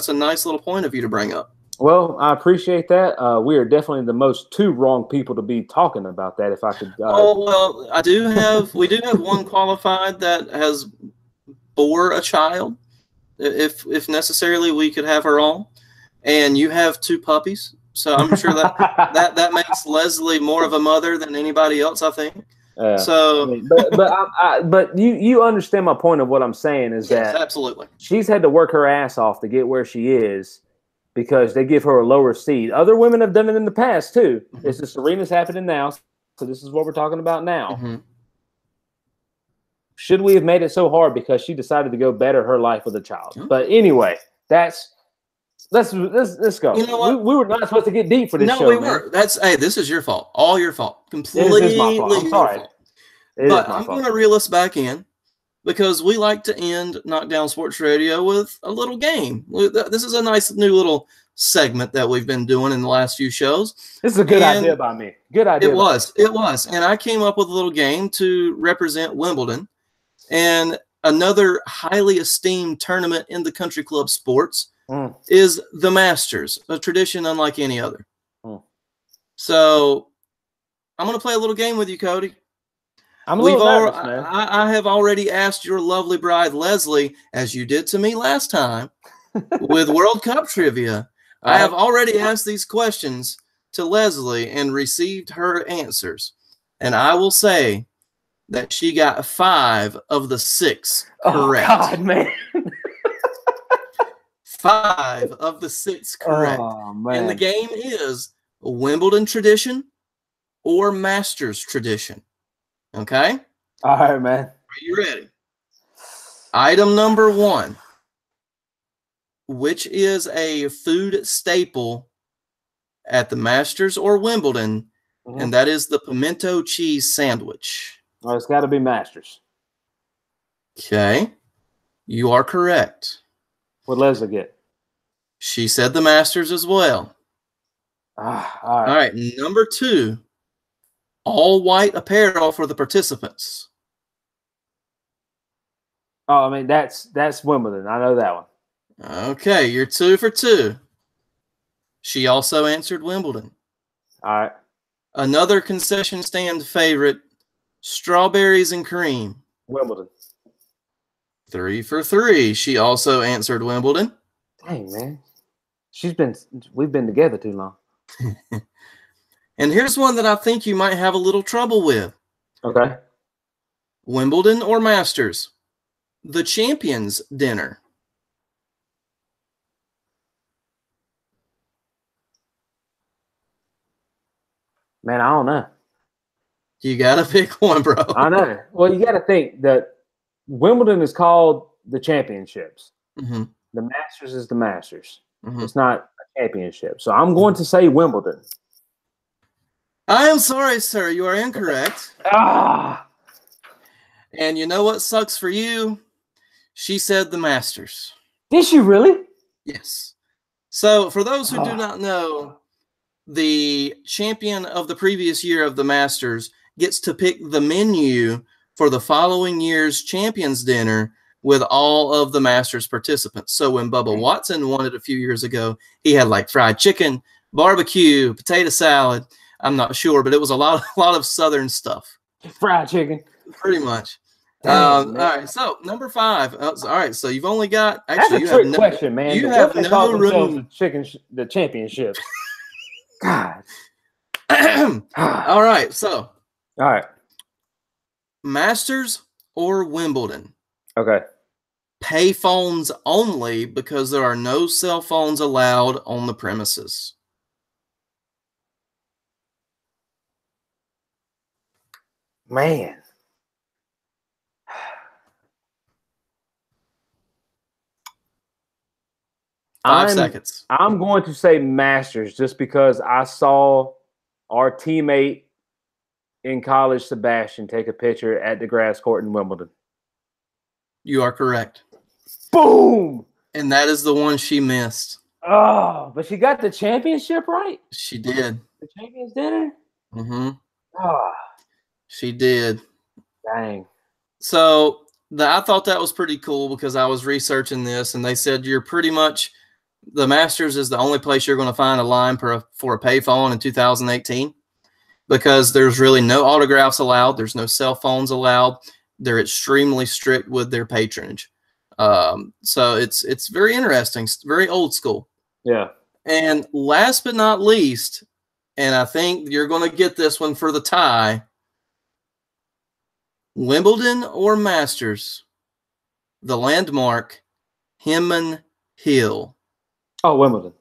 a nice little point of you to bring up. Well, I appreciate that. We are definitely the most two wrong people to be talking about that. If I could. Well, we do have one qualified that has bore a child. If necessarily, we could have her on. And you have 2 puppies, so I'm sure that makes Leslie more of a mother than anybody else, I think. So, but you understand my point of what I'm saying is that absolutely she's had to work her ass off to get where she is because they give her a lower seed. Other women have done it in the past too. It's just Serena's happening now, so this is what we're talking about now. Should we have made it so hard because she decided to go better her life with a child? But anyway, let's go. You know what? We were not supposed to get deep for this show. No, we weren't. This is your fault. All your fault. Completely. This is my fault. I'm sorry. But I'm going to reel us back in because we like to end Knockdown Sports Radio with a little game. This is a nice new little segment that we've been doing in the last few shows. This is a good idea by me. Good idea. It was. And I came up with a little game to represent Wimbledon and another highly esteemed tournament in the country club sports. Is the Masters, a tradition unlike any other. So I'm going to play a little game with you, Cody. I'm a little nervous, man. I have already asked your lovely bride, Leslie, as you did to me last time, with World Cup trivia. I have already asked these questions to Leslie and received her answers. And I will say that she got 5 of the 6 correct. Oh, God, man. 5 of the 6 correct. Oh, man. And the game is a Wimbledon tradition or Masters tradition. Okay? All right, man. Are you ready? Item number 1. Which is a food staple at the Masters or Wimbledon, and that is the pimento cheese sandwich. Oh, it's got to be Masters. Okay. You are correct. What Leslie get? She said the Masters as well. All right. All right. Number 2, all white apparel for the participants. Oh, I mean, that's Wimbledon. I know that one. Okay. You're 2 for 2. She also answered Wimbledon. All right. Another concession stand favorite, strawberries and cream. Wimbledon. 3 for 3. She also answered Wimbledon. Dang, man. We've been together too long. And here's one that I think you might have a little trouble with. Okay. Wimbledon or Masters? The Champions Dinner. Man, I don't know. You got to pick one, bro. I know. Well, you got to think that Wimbledon is called the championships. The Masters is the Masters. It's not a championship. So I'm going to say Wimbledon. I am sorry, sir. You are incorrect. And you know what sucks for you? She said the Masters. Did she really? Yes. So for those who do not know, the champion of the previous year of the Masters gets to pick the menu for the following year's Champions Dinner with all of the Masters participants. So when Bubba Watson won it a few years ago, he had like fried chicken, barbecue, potato salad. I'm not sure, but it was a lot of Southern stuff. Fried chicken. Pretty much. All right, so number 5. All right, so you've only got actually. That's a trick question, man. You have no room. The championship. God. All right, so. All right. Masters or Wimbledon? Okay. Pay phones only because there are no cell phones allowed on the premises. Man. Five seconds. I'm going to say Masters just because I saw our teammate in college, Sebastian, take a picture at the grass court in Wimbledon. You are correct. Boom! And that is the one she missed. Oh, but she got the championship right. She did. The Champions Dinner. Mm-hmm. Oh, She did. dang. So I thought that was pretty cool because I was researching this, and they said you're pretty much the Masters is the only place you're going to find a line for a payphone in 2018 because there's really no autographs allowed. There's no cell phones allowed. They're extremely strict with their patronage. So it's very interesting, very old school. Yeah. And last but not least, and I think you're going to get this one for the tie, Wimbledon or Masters, the landmark, Hinman Hill. Oh, Wimbledon.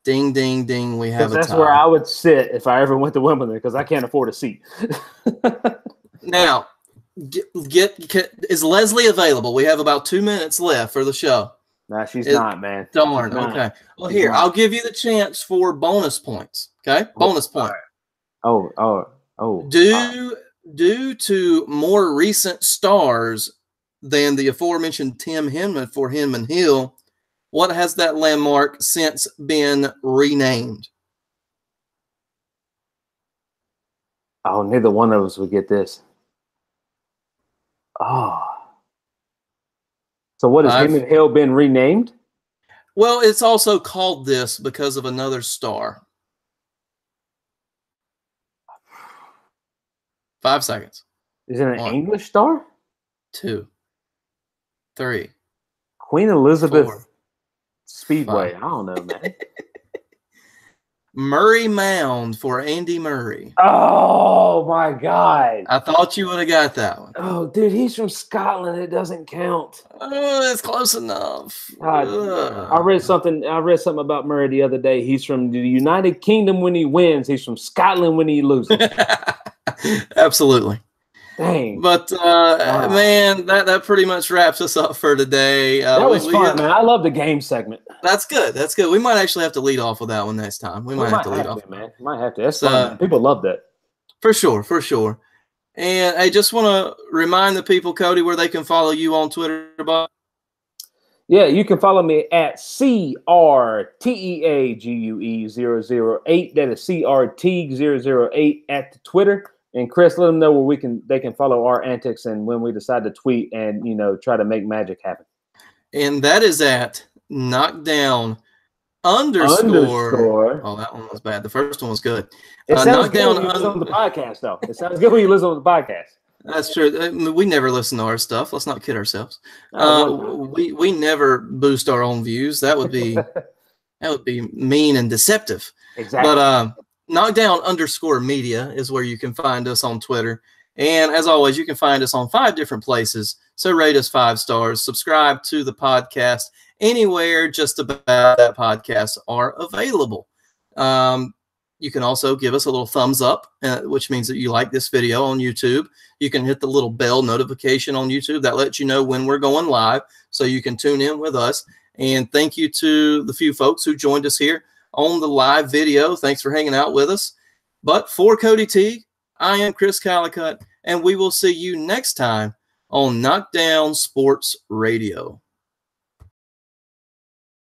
Ding, ding, ding. We have a tie. That's where I would sit if I ever went to Wimbledon because I can't afford a seat. Now, is Leslie available? We have about 2 minutes left for the show. Nah, she's not, man. Darn. Okay. Well, here, I'll give you the chance for bonus points. Okay? Bonus point. Oh. Due to more recent stars than the aforementioned Tim Hinman for Hinman Hill, what has that landmark since been renamed? Oh, neither one of us would get this. Oh. So what has Hinman Hill been renamed? Well, it's also called this because of another star. 5 seconds. Is it an English star? 2, 3. Queen Elizabeth 4, Speedway. 5. I don't know, man. Murray Mound for Andy Murray. Oh, my God. I thought you would have got that one. Oh, dude, he's from Scotland. It doesn't count. Oh, it's close enough. I read something about Murray the other day. He's from the United Kingdom when he wins. He's from Scotland when he loses. Absolutely. Dang. But, man, that pretty much wraps us up for today. That was fun, man. I love the game segment. That's good. That's good. We might actually have to lead off with that one next time. We might have to lead off. Man. We might have to. That's fun, man. People love that. For sure. For sure. And I just want to remind the people, Cody, where they can follow you on Twitter. Yeah, you can follow me at CRTEAGUE008. That is CRT008 at the Twitter. And Chris, let them know where they can follow our antics and when we decide to tweet and try to make magic happen. And that is at knockdown_. Oh, that one was bad. The first one was good. It sounds good when you listen on the podcast, though. It sounds good when you listen on the podcast. That's true. We never listen to our stuff. Let's not kid ourselves. We never boost our own views. That would be mean and deceptive. Exactly. But knockdown_media is where you can find us on Twitter. And as always, you can find us on 5 different places. So rate us 5 stars. Subscribe to the podcast anywhere just about that podcast are available. You can also give us a little thumbs up, which means that you like this video on YouTube. You can hit the little bell notification on YouTube. That lets you know when we're going live so you can tune in with us. And thank you to the few folks who joined us here on the live video. Thanks for hanging out with us. But for Cody T, I am Chris Callicutt, and we will see you next time on Knockdown Sports Radio.